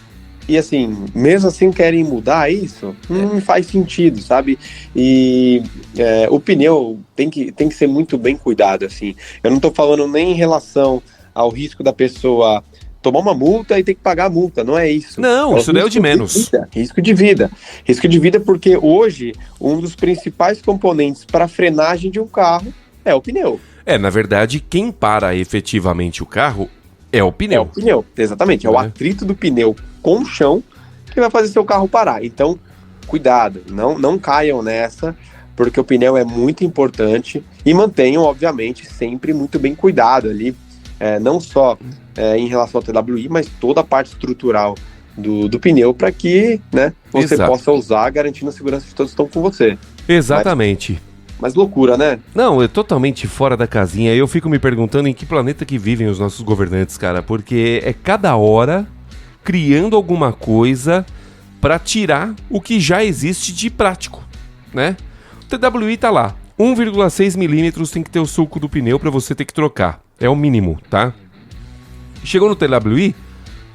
E assim, mesmo assim querem mudar isso? Não faz sentido, sabe? E o pneu tem que ser muito bem cuidado, assim. Eu não tô falando nem em relação ao risco da pessoa tomar uma multa e ter que pagar a multa, não é isso. Não, isso daí é o de menos. Risco de vida. Risco de vida porque hoje um dos principais componentes para a frenagem de um carro é o pneu. Na verdade, quem para efetivamente o carro é o pneu. É o pneu, exatamente. É o atrito do pneu com o chão que vai fazer seu carro parar. Então, cuidado, não caiam nessa, porque o pneu é muito importante e mantenham, obviamente, sempre muito bem cuidado ali, não só em relação ao TWI, mas toda a parte estrutural do pneu para que você possa usar, garantindo a segurança de todos que estão com você. Exatamente. Mas loucura, né? Não, é totalmente fora da casinha. Eu fico me perguntando em que planeta que vivem os nossos governantes, cara. Porque é cada hora criando alguma coisa pra tirar o que já existe de prático, né? O TWI tá lá. 1,6 milímetros tem que ter o sulco do pneu pra você ter que trocar. É o mínimo, tá? Chegou no TWI,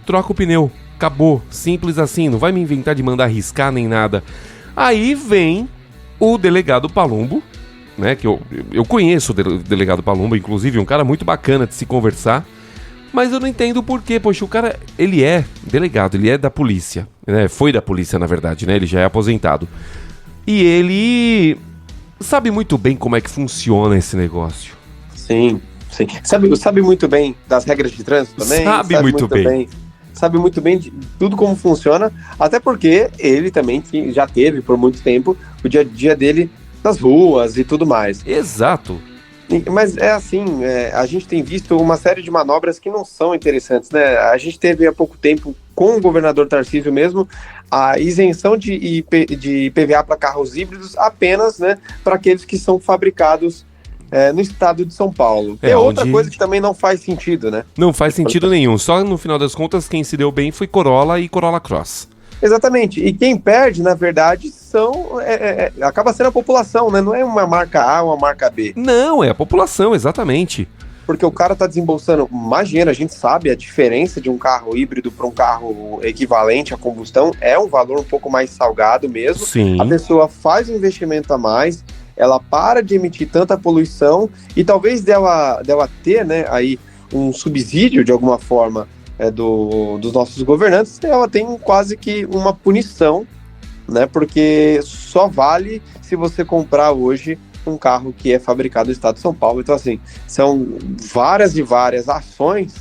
troca o pneu. Acabou. Simples assim. Não vai me inventar de mandar riscar nem nada. Aí vem o delegado Palumbo, né, que eu conheço o delegado Palumbo, inclusive, um cara muito bacana de se conversar, mas eu não entendo o porquê. Poxa, o cara, ele é delegado, ele é da polícia, né, foi da polícia, na verdade, né, ele já é aposentado. E ele sabe muito bem como é que funciona esse negócio. Sim. Sabe muito bem das regras de trânsito também? Sabe muito bem. Sabe muito bem de tudo como funciona, até porque ele também já teve por muito tempo o dia a dia dele nas ruas e tudo mais. Exato. Mas é assim, a gente tem visto uma série de manobras que não são interessantes, né? A gente teve há pouco tempo, com o governador Tarcísio mesmo, a isenção de IPVA para carros híbridos apenas, né, para aqueles que são fabricados no estado de São Paulo. É outra coisa que também não faz sentido, né? Não faz sentido nenhum. Só no final das contas, quem se deu bem foi Corolla e Corolla Cross. Exatamente. E quem perde, na verdade, acaba sendo a população, né? Não é uma marca A ou uma marca B. Não, é a população, exatamente. Porque o cara tá desembolsando mais dinheiro, a gente sabe a diferença de um carro híbrido para um carro equivalente à combustão, é um valor um pouco mais salgado mesmo. Sim. A pessoa faz um investimento a mais, ela para de emitir tanta poluição e talvez dela ter, né, aí um subsídio de alguma forma dos nossos governantes, ela tem quase que uma punição, né, porque só vale se você comprar hoje um carro que é fabricado no estado de São Paulo. Então, assim, são várias e várias ações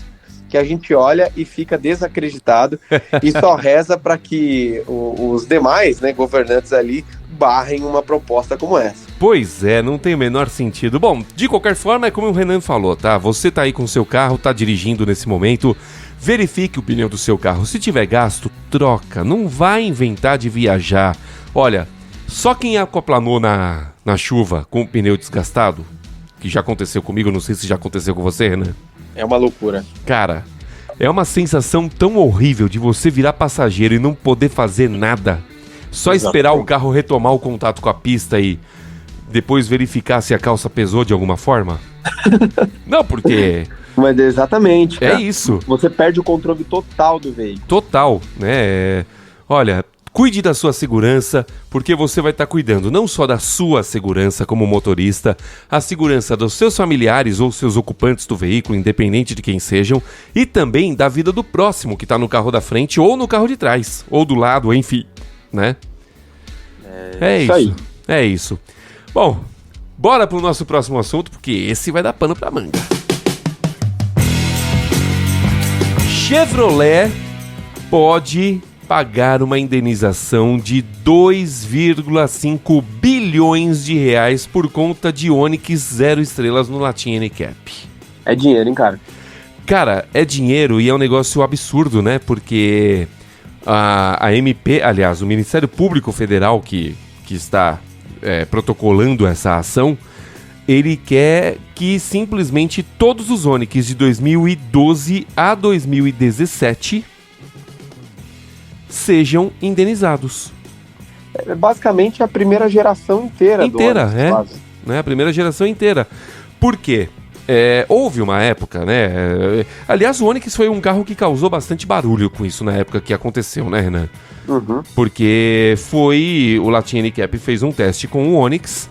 que a gente olha e fica desacreditado e só reza para que os demais, né, governantes ali barrem uma proposta como essa. Pois é, não tem o menor sentido. Bom, de qualquer forma, é como o Renan falou, tá? Você tá aí com o seu carro, tá dirigindo nesse momento, verifique o pneu do seu carro. Se tiver gasto, troca. Não vai inventar de viajar. Olha, Só quem acoplanou na chuva com o pneu desgastado, que já aconteceu comigo, não sei se já aconteceu com você, né? É uma loucura. Cara, é uma sensação tão horrível de você virar passageiro e não poder fazer nada. Só esperar o carro retomar o contato com a pista e depois verificar se a calça pesou de alguma forma. Não, porque... Mas exatamente, cara. É isso. Você perde o controle total do veículo. Total, né? Olha, cuide da sua segurança, porque você vai estar cuidando não só da sua segurança como motorista, a segurança dos seus familiares ou seus ocupantes do veículo, independente de quem sejam, e também da vida do próximo que está no carro da frente ou no carro de trás, ou do lado, enfim, né? É isso aí. É isso. Bom, bora pro nosso próximo assunto, porque esse vai dar pano pra manga. Chevrolet pode pagar uma indenização de 2,5 bilhões de reais por conta de Onix 0 estrelas no Latin NCAP. É dinheiro, hein, cara? Cara, é dinheiro e é um negócio absurdo, né? Porque a MP, aliás, o Ministério Público Federal que está protocolando essa ação, ele quer que simplesmente todos os Onix de 2012 a 2017 sejam indenizados. É basicamente a primeira geração inteira do Onix, né? A primeira geração inteira. Por quê? Houve uma época, né? Aliás, o Onix foi um carro que causou bastante barulho com isso na época que aconteceu, né, Renan? Uhum. Porque o Latin NCAP fez um teste com o Onix.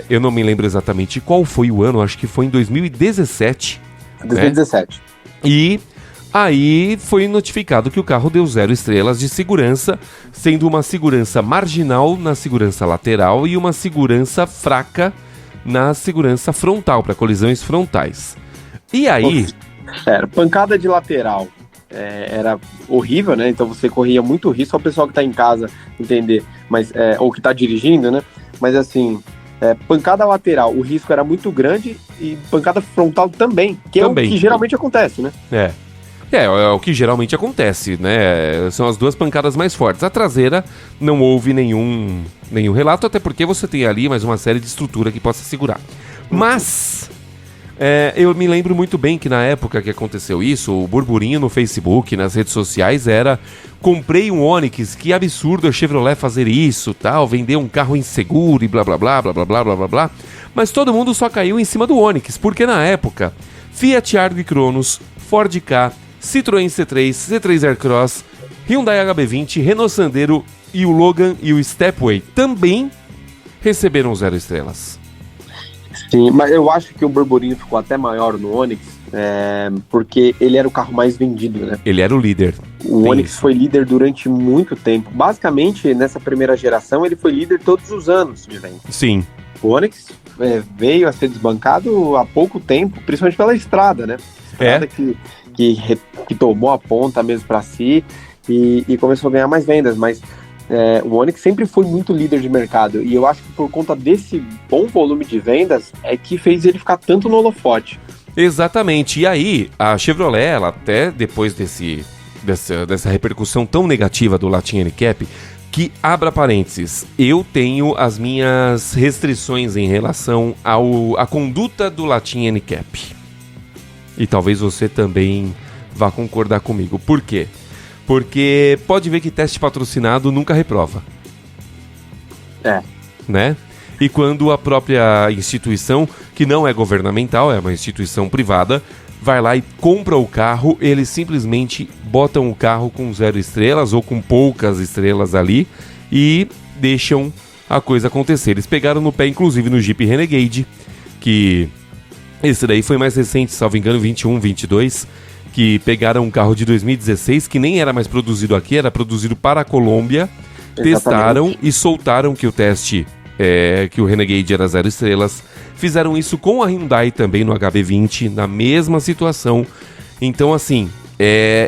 Eu não me lembro exatamente qual foi o ano, acho que foi em 2017. 2017. Né? E aí foi notificado que o carro deu 0 estrelas de segurança, sendo uma segurança marginal na segurança lateral e uma segurança fraca na segurança frontal, para colisões frontais. E aí... pancada de lateral era horrível, né? Então você corria muito risco, só o pessoal que tá em casa entender, mas, ou que tá dirigindo, né? Mas assim, pancada lateral, o risco era muito grande e pancada frontal também, que é o que geralmente acontece, né? É o que geralmente acontece, né? São as duas pancadas mais fortes. A traseira não houve nenhum relato, até porque você tem ali mais uma série de estrutura que possa segurar. Mas eu me lembro muito bem que na época que aconteceu isso, o burburinho no Facebook, nas redes sociais era: comprei um Onix, que absurdo a Chevrolet fazer isso, tal, vender um carro inseguro e blá blá blá blá blá blá blá blá blá. Mas todo mundo só caiu em cima do Onix, porque na época Fiat Argo e Cronos, Ford Ka, Citroën C3, C3 Aircross, Hyundai HB20, Renault Sandero e o Logan e o Stepway também receberam 0 estrelas. Sim, mas eu acho que o burburinho ficou até maior no Onix, porque ele era o carro mais vendido, né? Ele era o líder. O Onix foi líder durante muito tempo. Basicamente, nessa primeira geração, ele foi líder todos os anos de venda. Sim. O Onix veio a ser desbancado há pouco tempo, principalmente pela estrada, né? Estrada que tomou a ponta mesmo para si e começou a ganhar mais vendas, mas o Onix sempre foi muito líder de mercado, e eu acho que por conta desse bom volume de vendas é que fez ele ficar tanto no holofote. Exatamente, e aí a Chevrolet, ela até depois dessa repercussão tão negativa do Latin NCAP, que, abra parênteses, eu tenho as minhas restrições em relação à conduta do Latin NCAP. E talvez você também vá concordar comigo. Por quê? Porque pode ver que teste patrocinado nunca reprova. Né? E quando a própria instituição, que não é governamental, é uma instituição privada, vai lá e compra o carro, eles simplesmente botam o carro com 0 estrelas ou com poucas estrelas ali e deixam a coisa acontecer. Eles pegaram no pé, inclusive, no Jeep Renegade, que esse daí foi mais recente, salvo engano, 21, 22, que pegaram um carro de 2016, que nem era mais produzido aqui, era produzido para a Colômbia, testaram e soltaram que o teste, que o Renegade era 0 estrelas, fizeram isso com a Hyundai também no HB20, na mesma situação. Então, assim,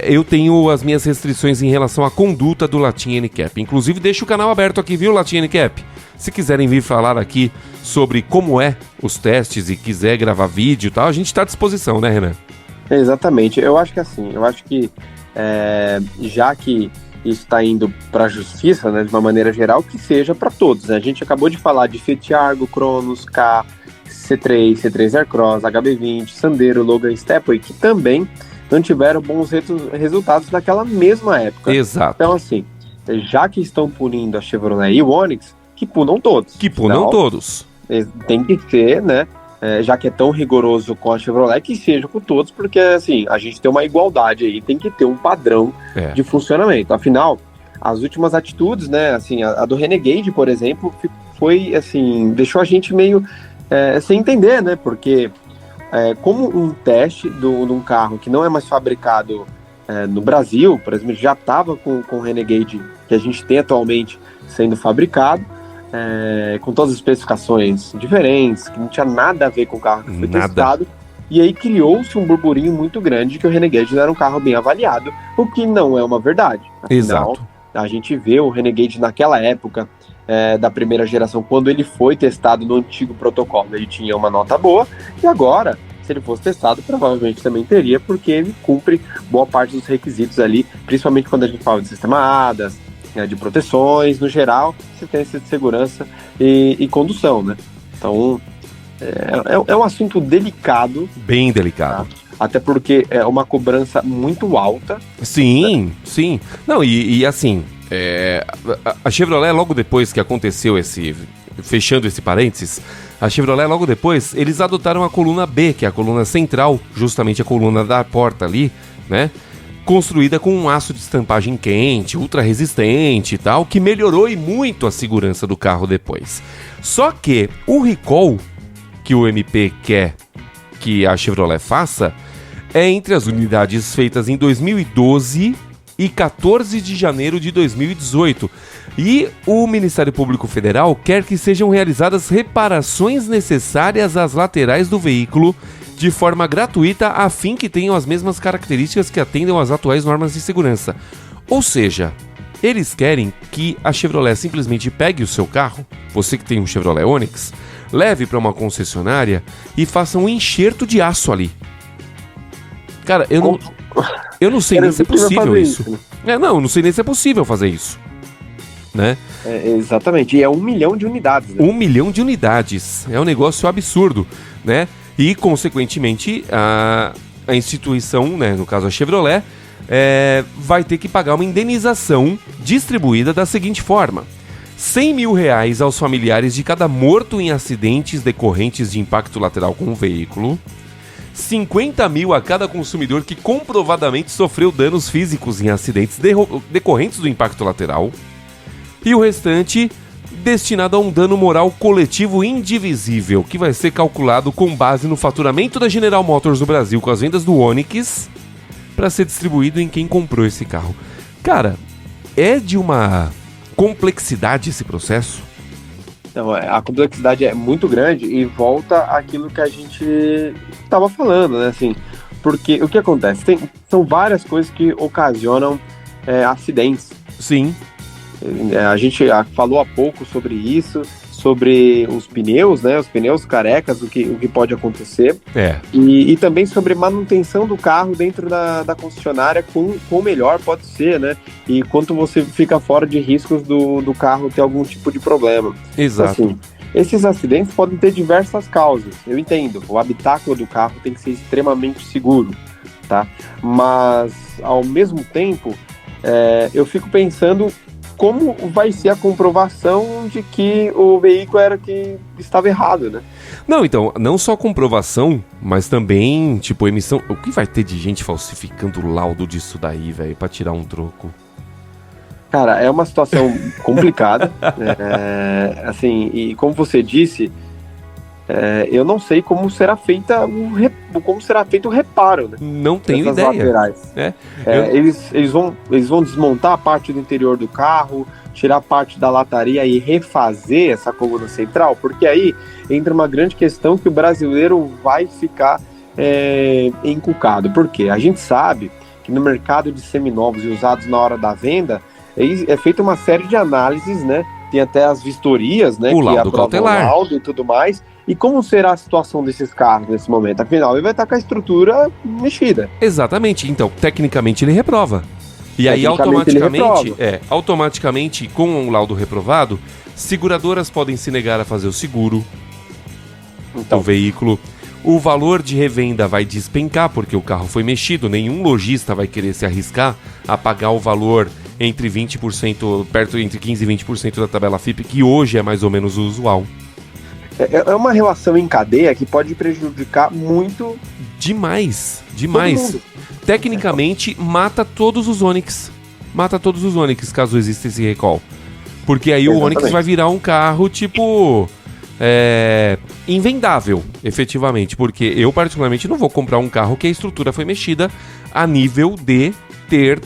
eu tenho as minhas restrições em relação à conduta do Latin NCAP. Inclusive, deixo o canal aberto aqui, viu, Latin NCAP? Se quiserem vir falar aqui sobre como os testes e quiser gravar vídeo e tal, a gente está à disposição, né, Renan? Exatamente. Eu acho que já que isso está indo para a justiça, né, de uma maneira geral, que seja para todos, né? A gente acabou de falar de Fiat Argo, Cronos, K, C3, C3 Aircross, HB20, Sandero, Logan, Stepway, que também não tiveram bons resultados naquela mesma época. Exato. Então, assim, já que estão punindo a Chevrolet e o Onix, que punam todos. Que punam todos. Tem que ser, né? Já que é tão rigoroso com a Chevrolet, que seja com todos, porque assim, a gente tem uma igualdade aí, tem que ter um padrão de funcionamento. Afinal, as últimas atitudes, né, assim, a do Renegade, por exemplo, foi, assim, deixou a gente meio sem entender, né, porque como um teste de um carro que não é mais fabricado no Brasil, por exemplo, já estava com o Renegade que a gente tem atualmente sendo fabricado, com todas as especificações diferentes, que não tinha nada a ver com o carro que foi testado, e aí criou-se um burburinho muito grande que o Renegade não era um carro bem avaliado, o que não é uma verdade. Afinal, exato. A gente vê o Renegade naquela época da primeira geração, quando ele foi testado no antigo protocolo, ele tinha uma nota boa, e agora, se ele fosse testado, provavelmente também teria, porque ele cumpre boa parte dos requisitos ali, principalmente quando a gente fala de sistema ADAS, de proteções, no geral, assistência de segurança e condução, né? Então, é um assunto delicado. Bem delicado. Tá? Até porque é uma cobrança muito alta. Sim, sim. Não, e assim, a Chevrolet, logo depois que aconteceu fechando esse parênteses, a Chevrolet, logo depois, eles adotaram a coluna B, que é a coluna central, justamente a coluna da porta ali, né? Construída com um aço de estampagem quente, ultra resistente e tal, que melhorou e muito a segurança do carro depois. Só que o recall que o MP quer que a Chevrolet faça é entre as unidades feitas em 2012 e 14 de janeiro de 2018. E o Ministério Público Federal quer que sejam realizadas reparações necessárias às laterais do veículo de forma gratuita, a fim que tenham as mesmas características que atendam às atuais normas de segurança. Ou seja, eles querem que a Chevrolet simplesmente pegue o seu carro, você que tem um Chevrolet Onix, leve para uma concessionária e faça um enxerto de aço ali. Cara, eu não sei nem se é possível isso. Não sei nem se é possível fazer isso. Né? Exatamente, e é 1 milhão de unidades. Né? 1 milhão de unidades, é um negócio absurdo, né? E, consequentemente, a instituição, né, no caso a Chevrolet, vai ter que pagar uma indenização distribuída da seguinte forma: R$100 mil aos familiares de cada morto em acidentes decorrentes de impacto lateral com o veículo, 50 mil a cada consumidor que comprovadamente sofreu danos físicos em acidentes decorrentes do impacto lateral, e o restante destinado a um dano moral coletivo indivisível, que vai ser calculado com base no faturamento da General Motors no Brasil com as vendas do Onix, para ser distribuído em quem comprou esse carro. Cara, é de uma complexidade esse processo? Então, a complexidade é muito grande e volta àquilo que a gente estava falando, né? Assim, porque o que acontece? São várias coisas que ocasionam acidentes. Sim. A gente falou há pouco sobre isso, sobre os pneus, né? Os pneus carecas, o que pode acontecer. E também sobre manutenção do carro dentro da concessionária, quão melhor pode ser, né? E quanto você fica fora de riscos do carro ter algum tipo de problema. Exato. Assim, esses acidentes podem ter diversas causas, eu entendo. O habitáculo do carro tem que ser extremamente seguro, tá? Mas, ao mesmo tempo, eu fico pensando como vai ser a comprovação de que o veículo era que estava errado, né? Não, então, não só comprovação, mas também, tipo, emissão. O que vai ter de gente falsificando o laudo disso daí, velho, pra tirar um troco? Cara, é uma situação complicada, assim, e como você disse, eu não sei como será feito o reparo, né? Não tenho ideia. Laterais. Eles vão desmontar a parte do interior do carro, tirar parte da lataria e refazer essa coluna central, porque aí entra uma grande questão que o brasileiro vai ficar encucado. Por quê? A gente sabe que no mercado de seminovos e usados na hora da venda é feita uma série de análises, né? Tem até as vistorias, né? O laudo cautelar. O laudo e tudo mais. E como será a situação desses carros nesse momento? Afinal, ele vai estar com a estrutura mexida. Exatamente. Então, tecnicamente, ele reprova. E aí Tecnicamente, automaticamente com o laudo reprovado, seguradoras podem se negar a fazer o seguro do veículo. O valor de revenda vai despencar porque o carro foi mexido. Nenhum lojista vai querer se arriscar a pagar o valor entre 20%, entre 15% e 20% da tabela FIPE, que hoje é mais ou menos o usual. É uma relação em cadeia que pode prejudicar muito. Demais. Tecnicamente, mata todos os Onix. Caso exista esse recall. Porque aí o Onix vai virar um carro tipo... invendável, efetivamente, porque eu particularmente não vou comprar um carro que a estrutura foi mexida a nível de ter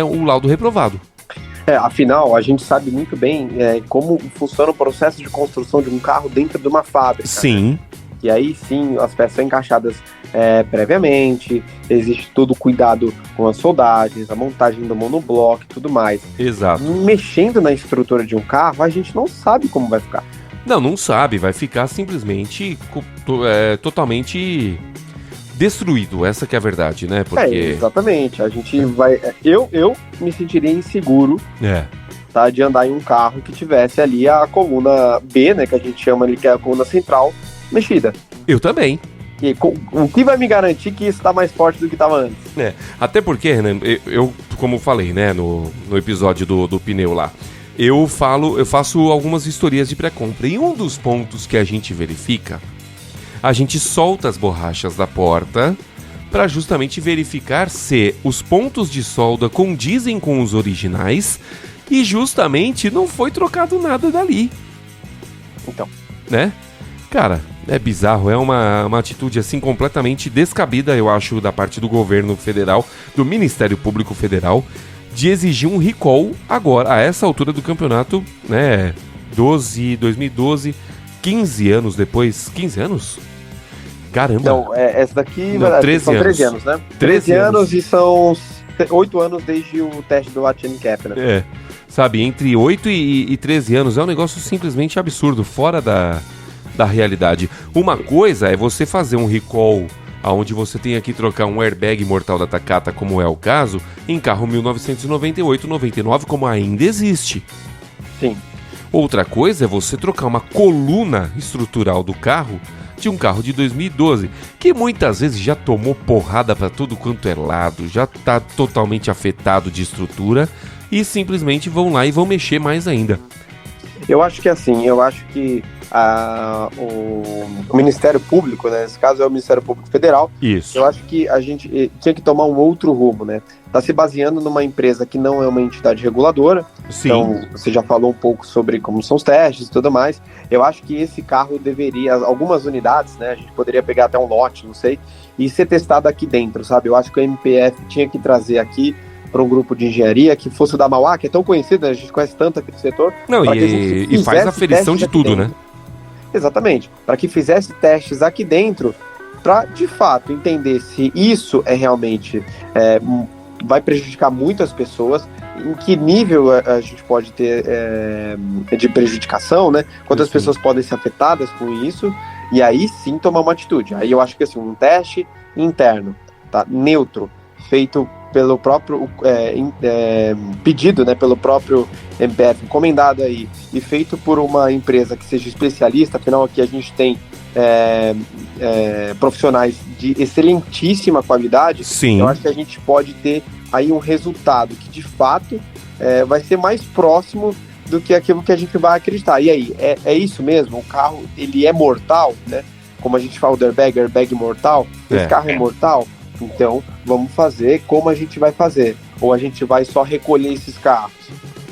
o laudo reprovado. Afinal, a gente sabe muito bem como funciona o processo de construção de um carro dentro de uma fábrica. Sim. Né? E aí sim, as peças são encaixadas previamente, existe todo o cuidado com as soldagens, a montagem do monobloco e tudo mais. Exato. Mexendo na estrutura de um carro, a gente não sabe como vai ficar. Não sabe, vai ficar simplesmente totalmente destruído, essa que é a verdade, né? Porque... exatamente, a gente vai... Eu me sentiria inseguro de andar em um carro que tivesse ali a coluna B, né, que a gente chama ali, que é a coluna central, mexida. Eu também. E o que vai me garantir que isso tá mais forte do que estava antes? Até porque, Renan, eu como falei, né, no episódio do pneu lá, eu faço algumas vistorias de pré-compra. E um dos pontos que a gente verifica, a gente solta as borrachas da porta para justamente verificar se os pontos de solda condizem com os originais e justamente não foi trocado nada dali. Então, né? Cara, é bizarro, é uma atitude assim completamente descabida, eu acho, da parte do governo federal, do Ministério Público Federal, de exigir um recall agora, a essa altura do campeonato, né, 2012, 15 anos depois, 15 anos? Caramba! Não, essa daqui não, 13 são anos. 13 anos, né? 13 anos e são 8 anos desde o teste do Latin Cap, né? Sabe, entre 8 e 13 anos é um negócio simplesmente absurdo, fora da realidade. Uma coisa é você fazer um recall onde você tenha que trocar um airbag mortal da Takata, como é o caso, em carro 1998, 99, como ainda existe. Sim. Outra coisa é você trocar uma coluna estrutural do carro de um carro de 2012, que muitas vezes já tomou porrada para tudo quanto é lado, já está totalmente afetado de estrutura e simplesmente vão lá e vão mexer mais ainda. Eu acho que o Ministério Público, né, nesse caso é o Ministério Público Federal, isso. Eu acho que a gente tinha que tomar um outro rumo, né? Está se baseando numa empresa que não é uma entidade reguladora. Sim. Então, você já falou um pouco sobre como são os testes e tudo mais. Eu acho que esse carro deveria, algumas unidades, né? A gente poderia pegar até um lote, não sei, e ser testado aqui dentro, sabe? Eu acho que o MPF tinha que trazer aqui para um grupo de engenharia que fosse o da Mauá, que é tão conhecido, né? A gente conhece tanto aqui do setor. Não, e faz a aferição de tudo, né? Exatamente. Para que fizesse testes aqui dentro, para de fato entender se isso é realmente vai prejudicar muitas pessoas, em que nível a gente pode ter de prejudicação, né? Quantas pessoas podem ser afetadas com isso, e aí sim tomar uma atitude. Aí eu acho que assim, um teste interno, tá? Neutro, feito pelo próprio pedido, né, pelo próprio MPF, encomendado aí, e feito por uma empresa que seja especialista, afinal aqui a gente tem profissionais de excelentíssima qualidade. Sim. Eu acho que a gente pode ter aí um resultado que de fato vai ser mais próximo do que aquilo que a gente vai acreditar. E aí, é isso mesmo? O carro, ele é mortal, né? Como a gente fala do airbag mortal, esse carro é mortal? Então, vamos fazer como a gente vai fazer. Ou a gente vai só recolher esses carros,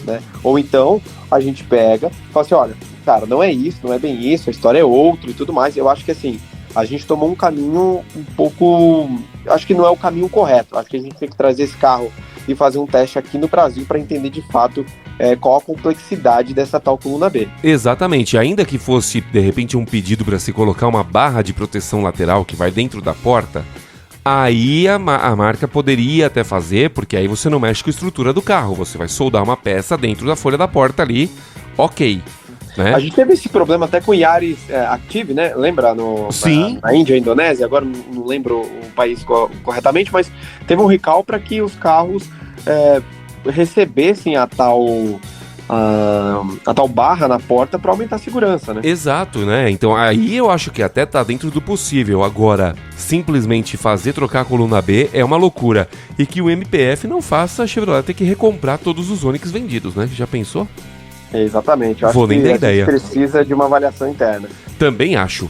né? Ou então, a gente pega e fala assim, olha, cara, não é isso, não é bem isso, a história é outra e tudo mais. Eu acho que, assim, a gente tomou um caminho um pouco... Acho que não é o caminho correto. Acho que a gente tem que trazer esse carro e fazer um teste aqui no Brasil para entender, de fato, qual a complexidade dessa tal coluna B. Exatamente. Ainda que fosse, de repente, um pedido para se colocar uma barra de proteção lateral que vai dentro da porta... Aí a marca poderia até fazer, porque aí você não mexe com a estrutura do carro, você vai soldar uma peça dentro da folha da porta ali, ok. Né? A gente teve esse problema até com o Yaris Active, né? Lembra? Sim. Na Índia, Indonésia, agora não lembro o país corretamente, mas teve um recall para que os carros recebessem a tal barra na porta para aumentar a segurança, né? Exato, né? Então aí eu acho que até tá dentro do possível. Agora, simplesmente trocar a coluna B é uma loucura. E que o MPF não faça a Chevrolet ter que recomprar todos os Onix vendidos, né? Já pensou? Exatamente. Eu acho que a gente precisa de uma avaliação interna. Também acho.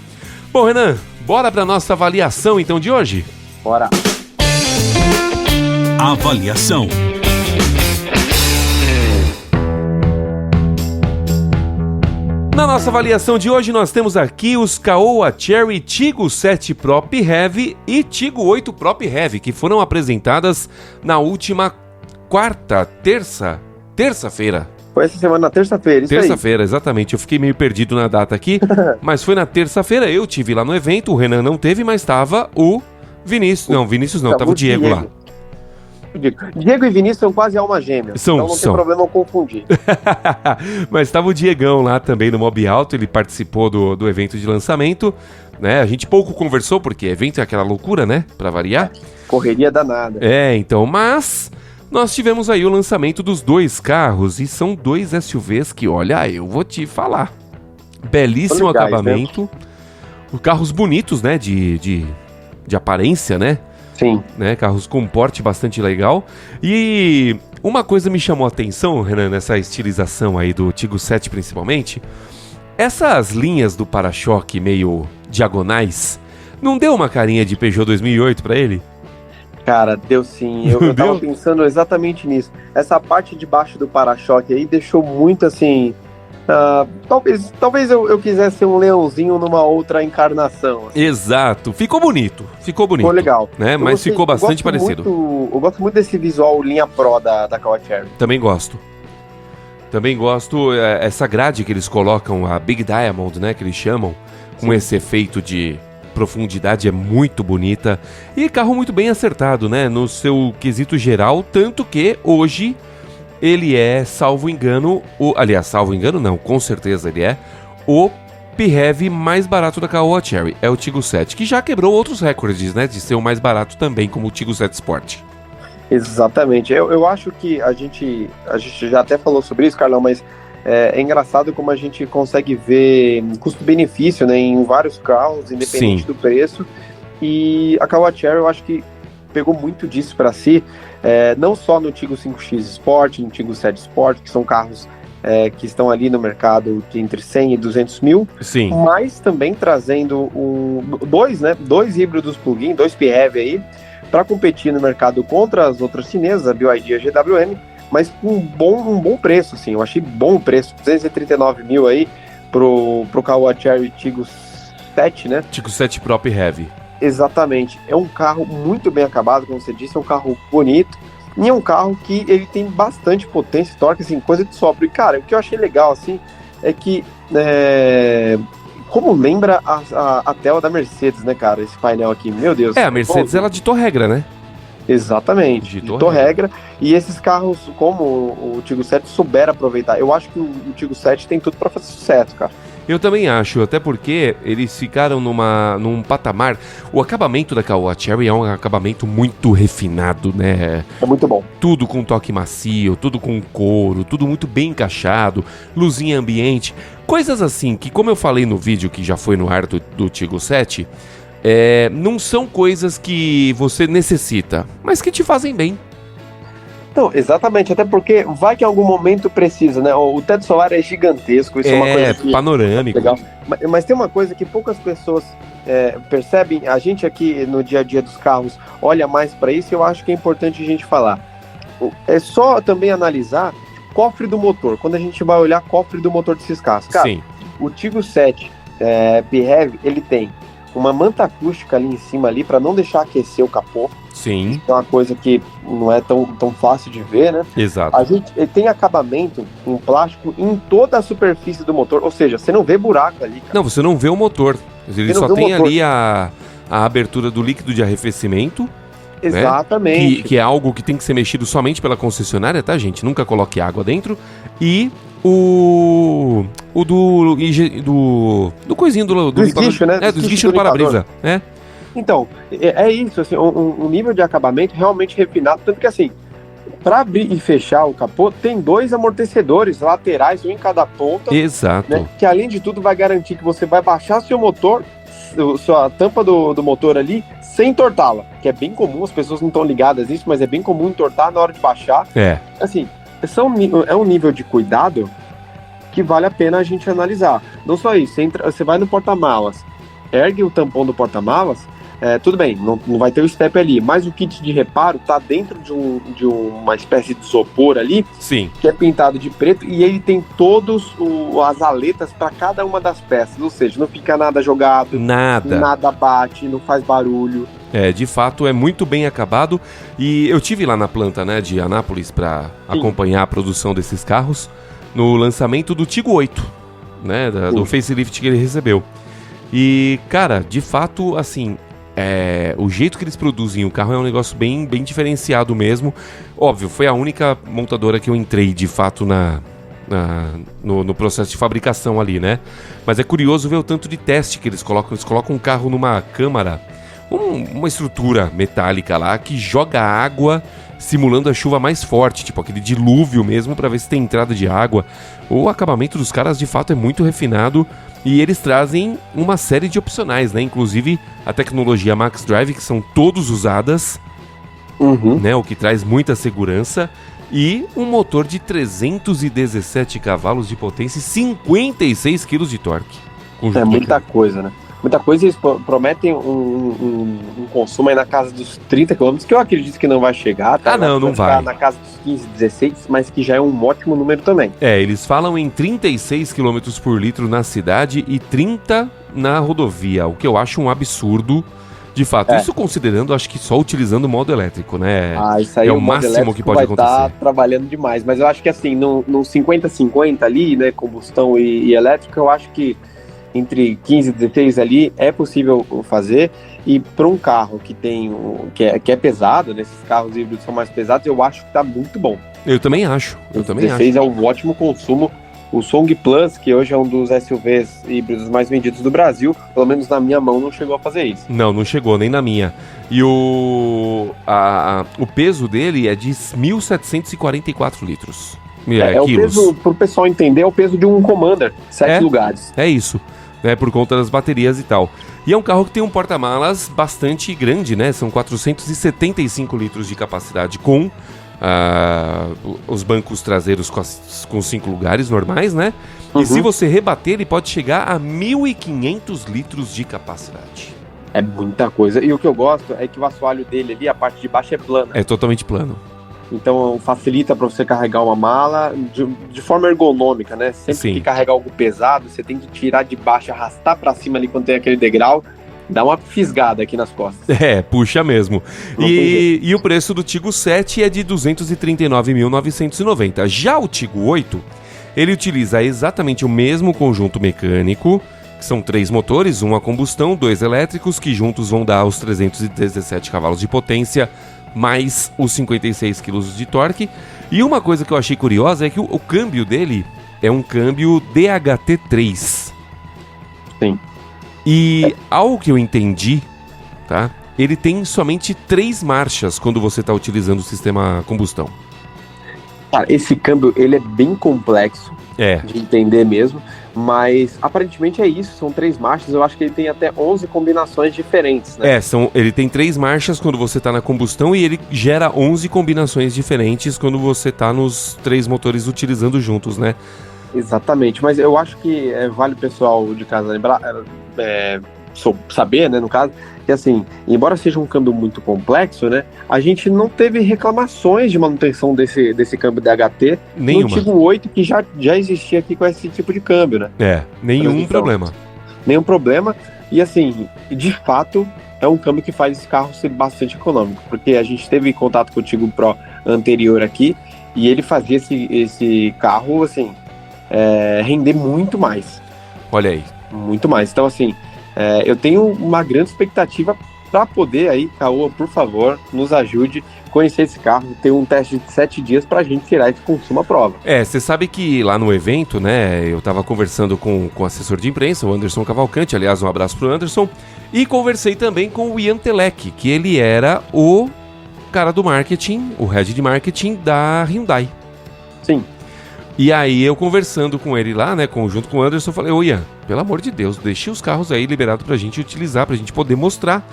Bom, Renan, bora pra nossa avaliação então de hoje? Bora. Avaliação. Na nossa avaliação de hoje, nós temos aqui os Caoa Chery Tiggo 7 Pro Heavy e Tiggo 8 Pro Heavy, que foram apresentadas na última terça-feira. Foi essa semana, na terça-feira, isso Terça-feira, exatamente. Eu fiquei meio perdido na data aqui, mas foi na terça-feira. Eu tive lá no evento, o Renan não teve, mas estava o Vinícius. Não, Vinícius não, estava o Diego lá. Diego e Vinícius são quase alma gêmea, então não tem problema eu confundir. Mas estava o Diegão lá também no Mob Alto, ele participou do evento de lançamento, né? A gente pouco conversou, porque evento é aquela loucura, né? Pra variar. Correria danada. Então, mas nós tivemos aí o lançamento dos dois carros, e são dois SUVs que, olha, eu vou te falar. Belíssimo legais, acabamento, né? Carros bonitos, né? De aparência, né? Sim. Né, carros com porte bastante legal. E uma coisa me chamou a atenção, Renan, nessa estilização aí do Tiggo 7 principalmente. Essas linhas do para-choque meio diagonais, não deu uma carinha de Peugeot 2008 pra ele? Cara, deu sim. Eu tava pensando exatamente nisso. Essa parte de baixo do para-choque aí deixou muito assim... talvez eu quisesse ser um leãozinho numa outra encarnação. Assim. Exato. Ficou bonito. Ficou legal. Né? Mas ficou bastante parecido. Eu gosto muito desse visual linha Pro da Caoa Chery. Também gosto. Essa grade que eles colocam, a Big Diamond, né? Que eles chamam, com esse efeito de profundidade, é muito bonita. E carro muito bem acertado, né? No seu quesito geral, tanto que hoje... ele é, salvo engano, com certeza ele é, o PHEV mais barato da Caoa Chery, é o Tiggo 7, que já quebrou outros recordes, né, de ser o mais barato também, como o Tiggo 7 Sport. Exatamente, eu acho que a gente já até falou sobre isso, Carlão, mas é engraçado como a gente consegue ver custo-benefício, né, em vários carros, independente do preço, e a Caoa Chery eu acho que pegou muito disso para si, não só no Tiggo 5X Sport, no Tiggo 7 Sport, que são carros que estão ali no mercado de entre 100 e 200 mil, sim, mas também trazendo dois híbridos plug-in, dois PHEV aí, para competir no mercado contra as outras chinesas, a BYD e a GWM, mas com um bom preço, assim, eu achei bom o preço, 239 mil aí pro Caoa Chery Tiggo 7, né? Tiggo 7 Pro Heavy. Exatamente, é um carro muito bem acabado, como você disse, é um carro bonito, e é um carro que ele tem bastante potência e torque, assim, coisa de sopro. E cara, o que eu achei legal, assim, é que, como lembra a tela da Mercedes, né, cara, esse painel aqui, meu Deus. A Mercedes, ela ditou regra, né? Exatamente, ditou regra, e esses carros, como o Tiggo 7, souberam aproveitar. Eu acho que o Tiggo 7 tem tudo para fazer sucesso, cara. Eu também acho, até porque eles ficaram num patamar... O acabamento da Caoa Chery é um acabamento muito refinado, né? É muito bom. Tudo com toque macio, tudo com couro, tudo muito bem encaixado, luzinha ambiente. Coisas assim que, como eu falei no vídeo que já foi no ar do Tiggo 7, não são coisas que você necessita, mas que te fazem bem. Não, exatamente, até porque vai que em algum momento precisa, né? O teto solar é gigantesco, isso é uma coisa que panorâmico. Legal. Mas tem uma coisa que poucas pessoas percebem, a gente aqui no dia a dia dos carros olha mais para isso, e eu acho que é importante a gente falar. É só também analisar cofre do motor, quando a gente vai olhar cofre do motor desses carros. Cara, sim, o Tiggo 7 PHEV, ele tem uma manta acústica ali em cima ali para não deixar aquecer o capô. Sim. É uma coisa que não é tão fácil de ver, né? Exato. A gente tem acabamento em plástico em toda a superfície do motor, ou seja, você não vê buraco ali, cara. Não, você não vê o motor. Ele só tem ali a abertura do líquido de arrefecimento. Exatamente. Né? Que é algo que tem que ser mexido somente pela concessionária, tá, gente? Nunca coloque água dentro. E o do coisinho do esguicho, né? Do esguicho do para-brisa, né? Então, é isso, assim, um nível de acabamento realmente refinado, tanto que assim, Para abrir e fechar o capô, tem 2 amortecedores laterais, um em cada ponta. Exato. Né, que além de tudo vai garantir que você vai baixar seu motor, sua tampa do motor ali, sem entortá-la. Que é bem comum, as pessoas não estão ligadas nisso, mas é bem comum entortar na hora de baixar. Assim, é um nível de cuidado que vale a pena a gente analisar. Não só isso, você vai no porta-malas, ergue o tampão do porta-malas, tudo bem, não vai ter o step ali, mas o kit de reparo tá dentro de uma espécie de isopor ali, sim, que é pintado de preto, e ele tem todas as aletas para cada uma das peças, ou seja, não fica nada jogado, nada bate, não faz barulho. De fato é muito bem acabado, e eu tive lá na planta, né, de Anápolis para acompanhar a produção desses carros no lançamento do Tiggo 8, né, do facelift que ele recebeu. E, cara, de fato, assim, o jeito que eles produzem o carro é um negócio bem, bem diferenciado mesmo. Óbvio, foi a única montadora que eu entrei, de fato, no processo de fabricação ali, né? Mas é curioso ver o tanto de teste que eles colocam. Eles colocam um carro numa câmara, uma estrutura metálica lá, que joga água simulando a chuva mais forte, tipo aquele dilúvio mesmo, para ver se tem entrada de água. O acabamento dos caras, de fato, é muito refinado. E eles trazem uma série de opcionais, né? Inclusive a tecnologia Max Drive, que são todas usadas, né? O que traz muita segurança. E um motor de 317 cavalos de potência e 56 kg de torque. É muita coisa, né? Muita coisa, eles prometem um consumo aí na casa dos 30 km, que eu acredito que não vai chegar, tá? Não vai. Na casa dos 15, 16, mas que já é um ótimo número também. Eles falam em 36 km por litro na cidade e 30 na rodovia, o que eu acho um absurdo, de fato. Isso considerando, acho que só utilizando o modo elétrico, né? Isso aí é o máximo que pode acontecer. Tá trabalhando demais, mas eu acho que assim, no 50-50 ali, né, combustão e elétrico, eu acho que entre 15 e 16 ali é possível fazer, e para um carro que é pesado, né, esses carros híbridos são mais pesados, eu acho que tá muito bom. Eu também acho. 16 é um ótimo consumo. O Song Plus, que hoje é um dos SUVs híbridos mais vendidos do Brasil, pelo menos na minha mão não chegou a fazer isso. Não chegou, nem na minha. E o peso dele é de 1.744 litros. O peso, pro pessoal entender, é o peso de um Commander, 7 lugares. É isso. Por conta das baterias e tal. E é um carro que tem um porta-malas bastante grande, né? São 475 litros de capacidade com os bancos traseiros com 5 lugares normais, né? E se você rebater, ele pode chegar a 1.500 litros de capacidade. É muita coisa. E o que eu gosto é que o assoalho dele ali, a parte de baixo é plana. É totalmente plano. Então facilita para você carregar uma mala de forma ergonômica, né? Sempre que carregar algo pesado, você tem que tirar de baixo, arrastar para cima ali quando tem aquele degrau, dá uma fisgada aqui nas costas. Puxa mesmo. E o preço do Tiggo 7 é de R$ 239.990. Já o Tiggo 8, ele utiliza exatamente o mesmo conjunto mecânico, que são 3 motores, um a combustão, 2 elétricos, que juntos vão dar os 317 cavalos de potência, mais os 56 kg de torque. E uma coisa que eu achei curiosa é que o câmbio dele é um câmbio DHT3. Sim. E ao que eu entendi, tá? Ele tem somente 3 marchas quando você está utilizando o sistema combustão. Cara, esse câmbio, ele é bem complexo de entender mesmo, mas aparentemente é isso, são 3 marchas, eu acho que ele tem até 11 combinações diferentes, né? Ele tem 3 marchas quando você está na combustão e ele gera 11 combinações diferentes quando você está nos 3 motores utilizando juntos, né? Exatamente, mas eu acho que vale o pessoal de casa lembrar, saber, né, no caso, que assim, embora seja um câmbio muito complexo, né, a gente não teve reclamações de manutenção desse câmbio DHT nenhuma. No Tiggo 8, que já existia aqui com esse tipo de câmbio, né? Nenhum problema. Nenhum problema, e assim, de fato, é um câmbio que faz esse carro ser bastante econômico, porque a gente teve contato com o Tiggo Pro anterior aqui, e ele fazia esse carro, assim, render muito mais. Olha aí. Muito mais. Então, assim, eu tenho uma grande expectativa para poder aí, Caoa, por favor, nos ajude a conhecer esse carro, ter um teste de 7 dias para a gente tirar esse consumo à prova. Você sabe que lá no evento, né, eu tava conversando com o assessor de imprensa, o Anderson Cavalcante, aliás, um abraço pro Anderson, e conversei também com o Ian Telec, que ele era o cara do marketing, o head de marketing da Hyundai. Sim. E aí eu conversando com ele lá, né, junto com o Anderson, eu falei, ô Ian, pelo amor de Deus, deixe os carros aí liberados pra gente utilizar, pra gente poder mostrar.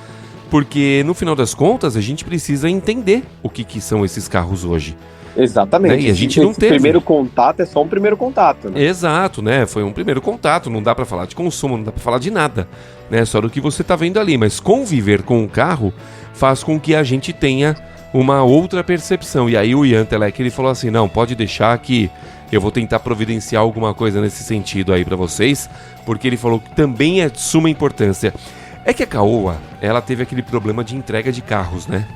Porque no final das contas a gente precisa entender o que são esses carros hoje. Exatamente. Né? E a gente não teve. O primeiro contato é só um primeiro contato, né? Exato, né? Foi um primeiro contato, não dá pra falar de consumo, não dá pra falar de nada, né? Só do que você tá vendo ali, mas conviver com o carro faz com que a gente tenha uma outra percepção. E aí o Ian Telek, ele falou assim, não, pode deixar que eu vou tentar providenciar alguma coisa nesse sentido aí pra vocês, porque ele falou que também é de suma importância. É que a Caoa, ela teve aquele problema de entrega de carros, né?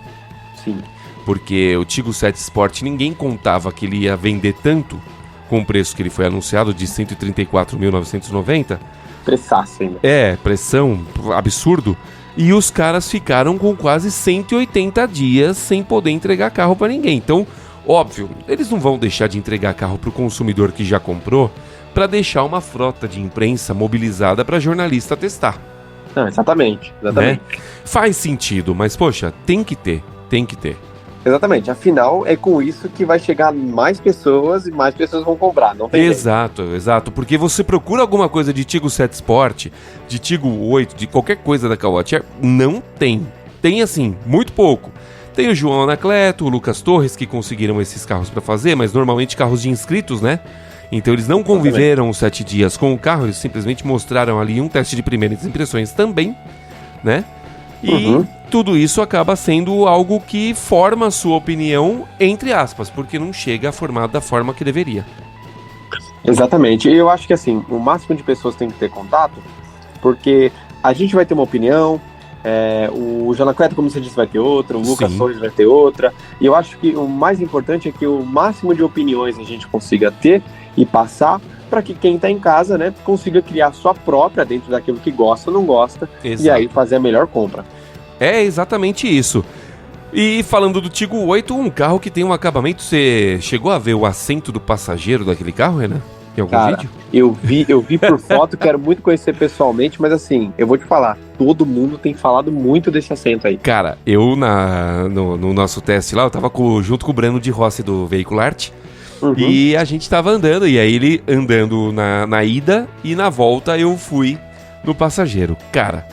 Sim. Porque o Tiggo 7 Sport, ninguém contava que ele ia vender tanto, com o preço que ele foi anunciado de 134.990. Pressaço ainda. Pressão, absurdo. E os caras ficaram com quase 180 dias sem poder entregar carro para ninguém. Então, óbvio, eles não vão deixar de entregar carro para o consumidor que já comprou para deixar uma frota de imprensa mobilizada para jornalista testar. Não, exatamente. Né? Faz sentido, mas poxa, tem que ter. Exatamente, afinal é com isso que vai chegar mais pessoas e mais pessoas vão comprar, não tem Exato, porque você procura alguma coisa de Tiggo 7 Sport, de Tiggo 8, de qualquer coisa da Caoa, não tem. Tem assim, muito pouco. Tem o João Anacleto, o Lucas Torres que conseguiram esses carros para fazer, mas normalmente carros de inscritos, né? Então eles não conviveram os 7 dias com o carro, eles simplesmente mostraram ali um teste de primeiras impressões também, né? E tudo isso acaba sendo algo que forma a sua opinião, entre aspas, porque não chega a formar da forma que deveria. Exatamente, e eu acho que assim, o máximo de pessoas tem que ter contato, porque a gente vai ter uma opinião, o Jonacleto, como você disse, vai ter outra, o Lucas Torres vai ter outra, e eu acho que o mais importante é que o máximo de opiniões a gente consiga ter e passar para que quem está em casa, né, consiga criar sua própria dentro daquilo que gosta ou não gosta. Exato. E aí fazer a melhor compra. É exatamente isso. E falando do Tiggo 8, um carro que tem um acabamento, você chegou a ver o assento do passageiro daquele carro, Renan? Em algum vídeo? Eu vi por foto, quero muito conhecer pessoalmente, mas assim, eu vou te falar, todo mundo tem falado muito desse assento aí. Cara, eu no nosso teste lá, eu tava junto com o Breno de Rossi do Veículo Arte. E a gente tava andando, e aí ele andando na ida e na volta eu fui no passageiro. Cara,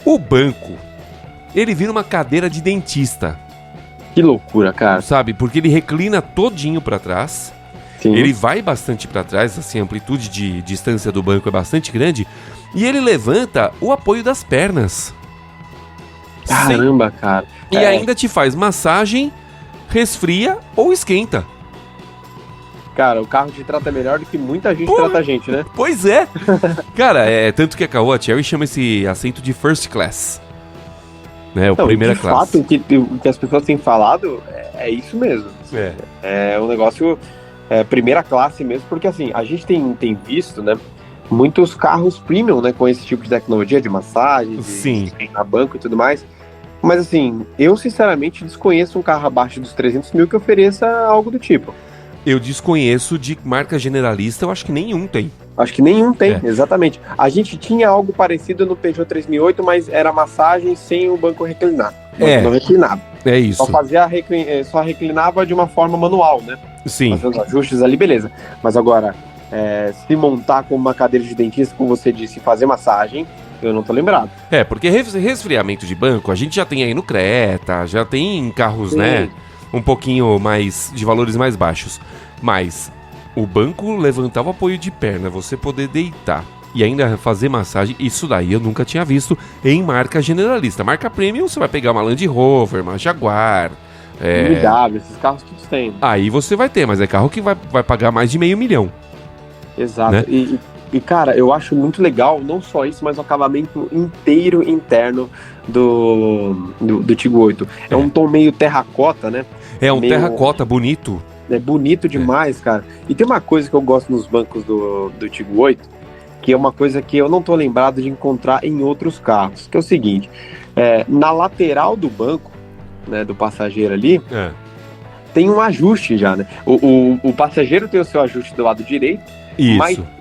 o banco, ele vira uma cadeira de dentista. Que loucura, cara. Sabe, porque ele reclina todinho pra trás. Sim. Ele vai bastante pra trás, assim, a amplitude de distância do banco é bastante grande. E ele levanta o apoio das pernas. Caramba, cara. E ainda te faz massagem, resfria ou esquenta. Cara, o carro te trata melhor do que muita gente trata a gente, né? Pois é. Cara, tanto que a Caoa Chery chama esse assento de first class. Né, primeira classe. De fato, o que as pessoas têm falado é isso mesmo. É um negócio primeira classe mesmo, porque assim, a gente tem visto, né, muitos carros premium, né, com esse tipo de tecnologia de massagem, de banco e tudo mais. Mas assim, eu sinceramente desconheço um carro abaixo dos 300 mil que ofereça algo do tipo. Eu desconheço de marca generalista, eu acho que nenhum tem. Acho que nenhum tem, exatamente. A gente tinha algo parecido no Peugeot 3008, mas era massagem sem o banco reclinado. Não reclinava. É isso. Só reclinava de uma forma manual, né? Sim. Fazendo os ajustes ali, beleza. Mas agora, se montar com uma cadeira de dentista, como você disse, fazer massagem, eu não tô lembrado. Porque resfriamento de banco, a gente já tem aí no Creta, já tem em carros, né? Um pouquinho mais, de valores mais baixos. Mas o banco levantar o apoio de perna, você poder deitar e ainda fazer massagem, isso daí eu nunca tinha visto em marca generalista. Marca premium, você vai pegar uma Land Rover, uma Jaguar, BMW, esses carros todos têm. Aí você vai ter, mas é carro que vai pagar mais de $500 mil. Exato, né? E cara, eu acho muito legal, não só isso, mas o acabamento inteiro interno do Tiggo 8. É um tom meio terracota, né? É um terracota bonito. É bonito demais, cara. E tem uma coisa que eu gosto nos bancos do Tiggo 8, que é uma coisa que eu não tô lembrado de encontrar em outros carros, que é o seguinte, na lateral do banco, né, do passageiro ali, tem um ajuste já, né? O passageiro tem o seu ajuste do lado direito,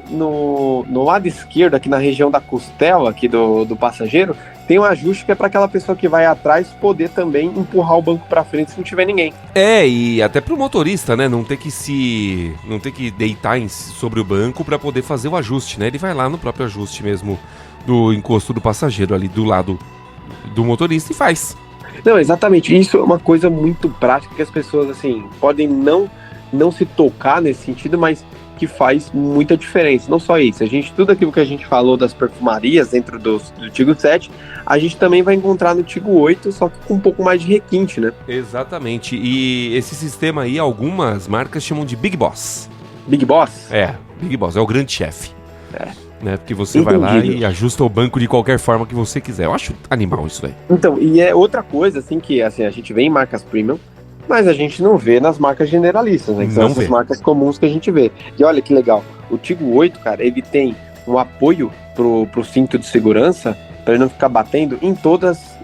no lado esquerdo, aqui na região da costela aqui do passageiro, tem um ajuste que é para aquela pessoa que vai atrás poder também empurrar o banco para frente se não tiver ninguém. E até pro motorista, né, não ter que deitar sobre o banco para poder fazer o ajuste, né? Ele vai lá no próprio ajuste mesmo do encosto do passageiro ali do lado do motorista e faz. Não, exatamente. Isso é uma coisa muito prática que as pessoas, assim, podem não se tocar nesse sentido, mas que faz muita diferença. Não só isso, tudo aquilo que a gente falou das perfumarias dentro do Tiggo 7, a gente também vai encontrar no Tiggo 8, só que com um pouco mais de requinte, né? Exatamente. E esse sistema aí, algumas marcas chamam de Big Boss. Big Boss? Big Boss, é o grande chefe. Né? Porque você Entendido. vai lá e ajusta o banco de qualquer forma que você quiser. Eu acho animal isso daí. Então, e é outra coisa, assim, que assim, a gente vê em marcas premium, mas a gente não vê nas marcas generalistas, né? Que são essas marcas comuns que a gente vê. E olha que legal, o Tiggo 8, cara, ele tem um apoio pro cinto de segurança, para ele não ficar batendo em todas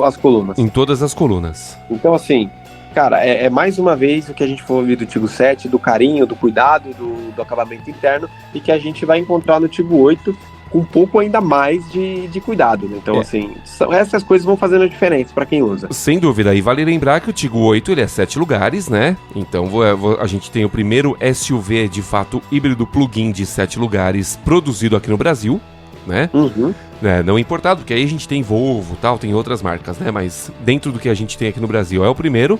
as colunas. Em todas as colunas. Então, assim, cara, é mais uma vez o que a gente falou ali do Tiggo 7, do carinho, do cuidado, do acabamento interno, e que a gente vai encontrar no Tiggo 8 com um pouco ainda mais de cuidado, né? Então, assim, essas coisas vão fazendo a diferença para quem usa. Sem dúvida, e vale lembrar que o Tiggo 8 ele é 7 lugares, né? Então a gente tem o primeiro SUV de fato híbrido plug-in de 7 lugares produzido aqui no Brasil, né? Uhum. Não importado, porque aí a gente tem Volvo, tal, tem outras marcas, né? Mas dentro do que a gente tem aqui no Brasil é o primeiro.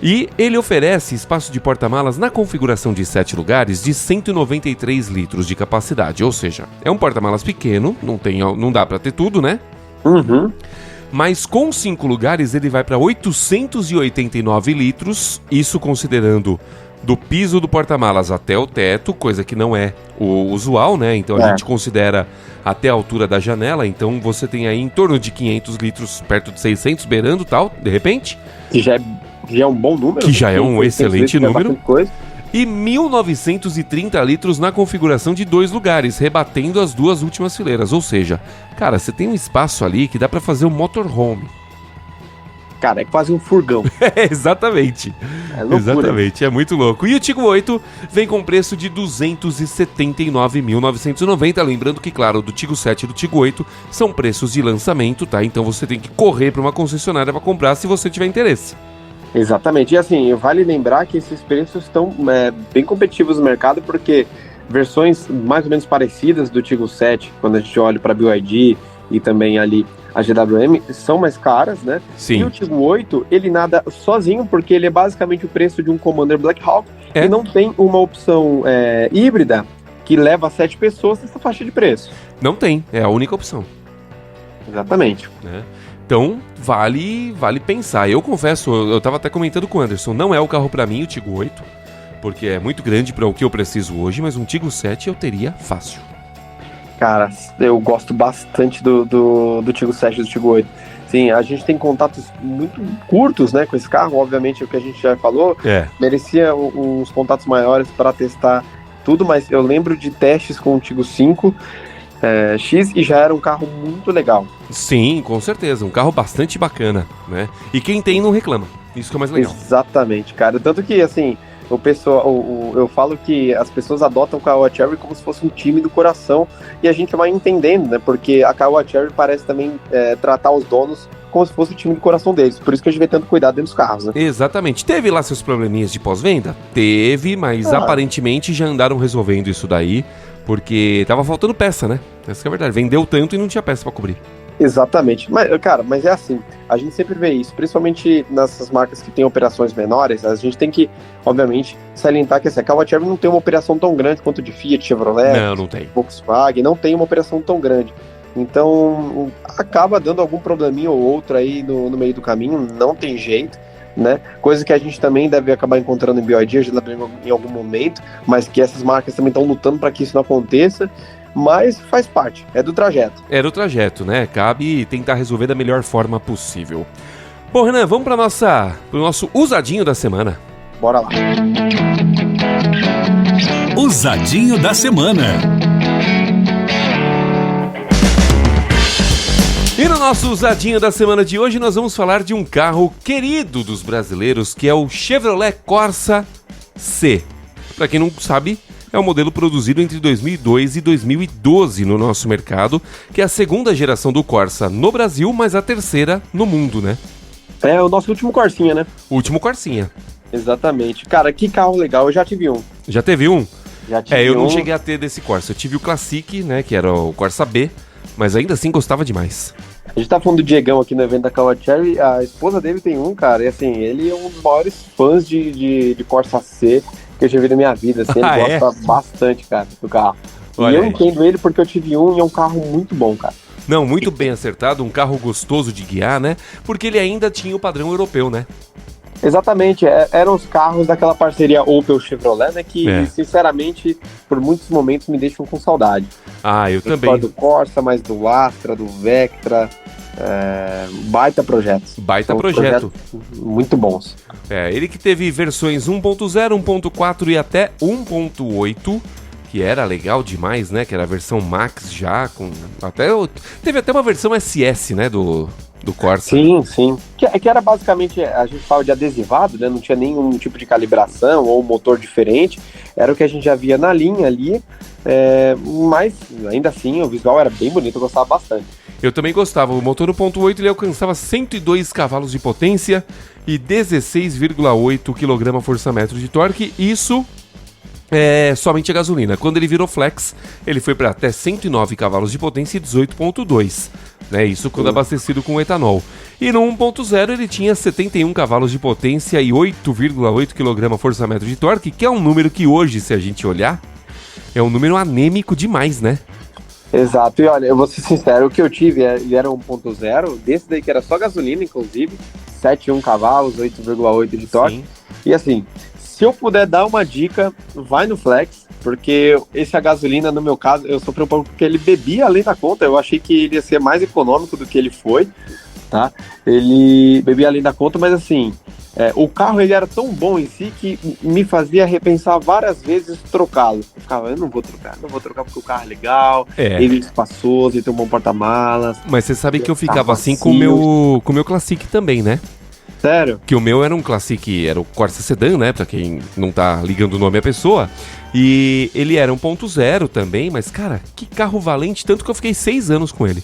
E ele oferece espaço de porta-malas na configuração de 7 lugares de 193 litros de capacidade. Ou seja, é um porta-malas pequeno, não dá pra ter tudo, né? Uhum. Mas com 5 lugares ele vai para 889 litros, isso considerando do piso do porta-malas até o teto, coisa que não é o usual, né? Então a gente considera até a altura da janela, então você tem aí em torno de 500 litros, perto de 600, beirando tal, de repente. Que já é um bom número. Que já é um excelente número. Coisa. E 1.930 litros na configuração de 2 lugares, rebatendo as 2 últimas fileiras. Ou seja, cara, você tem um espaço ali que dá pra fazer um motorhome. Cara, é quase um furgão. Exatamente. É loucura. Exatamente, é muito louco. E o Tiggo 8 vem com preço de R$ 279.990. Lembrando que, claro, do Tiggo 7 e do Tiggo 8 são preços de lançamento, tá? Então você tem que correr para uma concessionária para comprar se você tiver interesse. Exatamente. E assim, vale lembrar que esses preços estão bem competitivos no mercado, porque versões mais ou menos parecidas do Tiggo 7, quando a gente olha para a BYD e também ali a GWM, são mais caras, né? Sim. E o Tiggo 8, ele nada sozinho, porque ele é basicamente o preço de um Commander Black Hawk, e não tem uma opção híbrida que leva 7 pessoas nessa faixa de preço. Não tem, é a única opção. Exatamente. Né? Então, vale pensar. Eu confesso, eu tava até comentando com o Anderson, não é o carro pra mim, o Tiggo 8, porque é muito grande para o que eu preciso hoje, mas um Tiggo 7 eu teria fácil. Cara, eu gosto bastante do Tiggo 7 e do Tiggo 8. Sim, a gente tem contatos muito curtos, né, com esse carro, obviamente, o que a gente já falou, merecia uns contatos maiores para testar tudo, mas eu lembro de testes com o Tiggo 5, X, e já era um carro muito legal. Sim, com certeza, um carro bastante bacana, né? E quem tem não reclama, isso que é mais legal. Exatamente, cara, tanto que, assim, o pessoal, eu falo que as pessoas adotam o Caoa Chery como se fosse um time do coração, e a gente vai entendendo, né, porque a Caoa Chery parece também tratar os donos como se fosse o time do coração deles, por isso que a gente vê tanto cuidado dentro dos carros, né? Exatamente. Teve lá seus probleminhas de pós-venda? Teve, mas aparentemente já andaram resolvendo isso daí, porque tava faltando peça, né? Essa que é a verdade. Vendeu tanto e não tinha peça pra cobrir. Exatamente. Mas, cara, mas é assim, a gente sempre vê isso, principalmente nessas marcas que têm operações menores, a gente tem que, obviamente, salientar que assim, a Caoa Chery não tem uma operação tão grande quanto de Fiat, Chevrolet, não tem. Volkswagen, não tem uma operação tão grande. Então, acaba dando algum probleminha ou outro aí no meio do caminho, não tem jeito, né? Coisa que a gente também deve acabar encontrando em BYD, em algum momento, mas que essas marcas também estão lutando para que isso não aconteça, mas faz parte, é do trajeto. É do trajeto, né? Cabe tentar resolver da melhor forma possível. Bom, Renan, vamos para pro nosso usadinho da semana. Bora lá. Usadinho da semana. E no nosso usadinho da semana de hoje nós vamos falar de um carro querido dos brasileiros, que é o Chevrolet Corsa C. Pra quem não sabe, é um modelo produzido entre 2002 e 2012 no nosso mercado, que é a segunda geração do Corsa no Brasil, mas a terceira no mundo, né? É o nosso último Corsinha, né? O último Corsinha. Exatamente. Cara, que carro legal, eu já tive um. Já teve um? Já tive Eu um. não cheguei a ter desse Corsa. Eu tive o Classic, né, que era o Corsa B, mas ainda assim gostava demais. A gente tá falando do Diegão aqui no evento da Caoa Cherry, a esposa dele tem um, cara, e assim, ele é um dos maiores fãs de Corsa C que eu já vi na minha vida, assim, ele gosta bastante, cara, do carro. Olha e eu aí. entendo ele porque eu tive um e é um carro muito bom, cara. Não, muito bem acertado, um carro gostoso de guiar, né? Porque ele ainda tinha o padrão europeu, né? Exatamente, eram os carros daquela parceria Opel-Chevrolet, né, que sinceramente, por muitos momentos me deixam com saudade. Ah, eu também. Do Corsa, mas do Astra, do Vectra, baita projetos. Baita projeto. Muito bons. Ele que teve versões 1.0, 1.4 e até 1.8, que era legal demais, né? Que era a versão Max já, teve até uma versão SS, né, do Corsa. Sim. Que era basicamente, a gente fala de adesivado, né? Não tinha nenhum tipo de calibração ou motor diferente. Era o que a gente já via na linha ali. Mas ainda assim, o visual era bem bonito, eu gostava bastante. Eu também gostava. O motor 1.8 ele alcançava 102 cavalos de potência e 16,8 kgfm de torque. Isso é somente a gasolina. Quando ele virou flex, ele foi para até 109 cavalos de potência e 18,2. Né? Isso quando abastecido com etanol. E no 1.0 ele tinha 71 cavalos de potência e 8,8 kgfm de torque, que é um número que hoje, se a gente olhar, é um número anêmico demais, né? Exato, e olha, eu vou ser sincero, o que eu tive ele era 1.0, desse daí que era só gasolina, inclusive, 7,1 cavalos, 8,8 de torque. Sim. E assim, se eu puder dar uma dica, vai no Flex, porque esse a gasolina, no meu caso, eu sofri um pouco porque ele bebia além da conta, eu achei que ele ia ser mais econômico do que ele foi, tá? Ele bebia além da conta, mas assim, o carro ele era tão bom em si que me fazia repensar várias vezes trocá-lo. Eu ficava, eu não vou trocar porque o carro é legal, ele é espaçoso, ele tem um bom porta-malas. Mas você sabe que eu ficava assim com o meu Classic também, né? Sério? Que o meu era um Classic, era o Corsa Sedan, né? Pra quem não tá ligando o nome à pessoa. E ele era 1.0 também, mas cara, que carro valente, tanto que eu fiquei 6 anos com ele.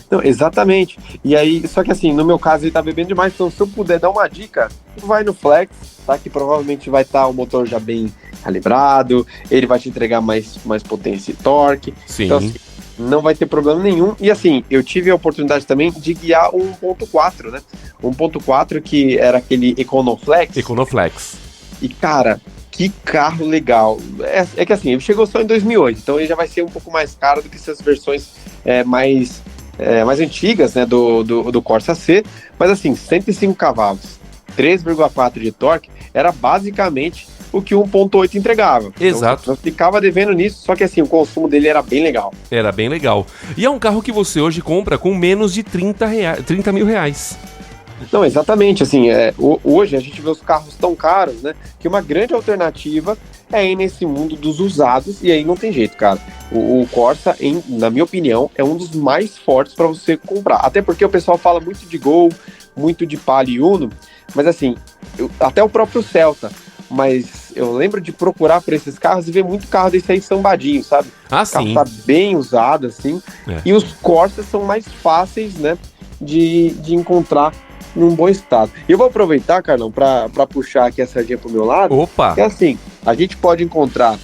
Não, exatamente. E aí, só que assim, no meu caso ele tá bebendo demais, então se eu puder dar uma dica, vai no Flex, tá? Que provavelmente vai estar o motor já bem calibrado, ele vai te entregar mais potência e torque. Sim. Então, assim, não vai ter problema nenhum. E assim, eu tive a oportunidade também de guiar o 1.4, né? 1.4 que era aquele Econoflex. Econoflex. E cara, que carro legal. É que assim, ele chegou só em 2008, então ele já vai ser um pouco mais caro do que essas versões mais antigas, né, do Corsa C, mas assim, 105 cavalos, 3,4 de torque, era basicamente o que o 1.8 entregava. Exato. Então, ficava devendo nisso, só que assim, o consumo dele era bem legal. Era bem legal. E é um carro que você hoje compra com menos de 30 mil reais. Não, exatamente, assim, hoje a gente vê os carros tão caros, né, que uma grande alternativa é ir nesse mundo dos usados, e aí não tem jeito, cara. O Corsa, na minha opinião, é um dos mais fortes para você comprar, até porque o pessoal fala muito de Gol, muito de Palio e Uno, mas assim, até o próprio Celta, mas eu lembro de procurar por esses carros e ver muito carro desse aí sambadinho, sabe? Ah, o carro sim. tá bem usado, assim, e os Corsas são mais fáceis, né, de encontrar num bom estado. E eu vou aproveitar, Carlão, para puxar aqui a sardinha pro meu lado. Opa! É assim, a gente pode encontrar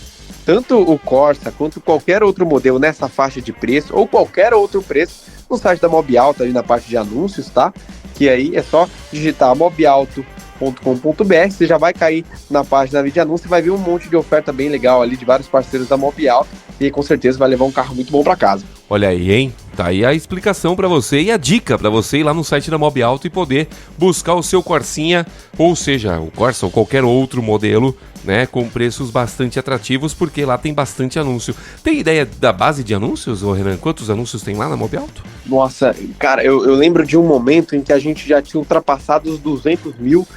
tanto o Corsa quanto qualquer outro modelo nessa faixa de preço ou qualquer outro preço no site da Mobiauto, ali na parte de anúncios, tá? Que aí é só digitar mobiauto.com.br, você já vai cair na página de anúncio e vai ver um monte de oferta bem legal ali de vários parceiros da Mobiauto e com certeza vai levar um carro muito bom para casa. Olha aí, hein? Tá aí a explicação pra você e a dica pra você ir lá no site da Mobiauto e poder buscar o seu Corsinha, ou seja, o Corsa ou qualquer outro modelo, né, com preços bastante atrativos, porque lá tem bastante anúncio. Tem ideia da base de anúncios, ô Renan? Quantos anúncios tem lá na Mobiauto? Nossa, cara, eu lembro de um momento em que a gente já tinha ultrapassado os 200 mil,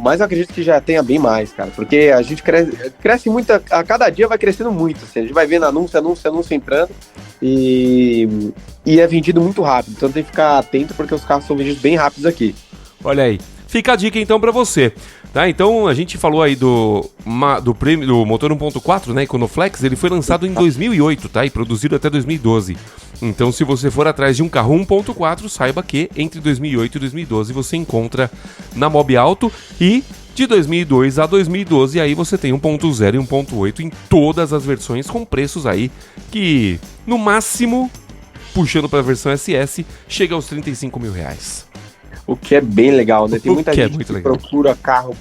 mas eu acredito que já tenha bem mais, cara, porque a gente cresce muito, a cada dia vai crescendo muito, assim, a gente vai vendo anúncio entrando e é vendido muito rápido, então tem que ficar atento porque os carros são vendidos bem rápidos aqui. Olha aí, Fica a dica então para você. Tá, então a gente falou aí do motor 1.4, né, Econoflex, ele foi lançado em 2008, tá, e produzido até 2012. Então se você for atrás de um carro 1.4, saiba que entre 2008 e 2012 você encontra na Mobiauto, e de 2002 a 2012 aí você tem 1.0 e 1.8 em todas as versões, com preços aí que no máximo, puxando para a versão SS, chega aos R$35 mil. O que é bem legal, né? Tem muita gente que legal. Procura carro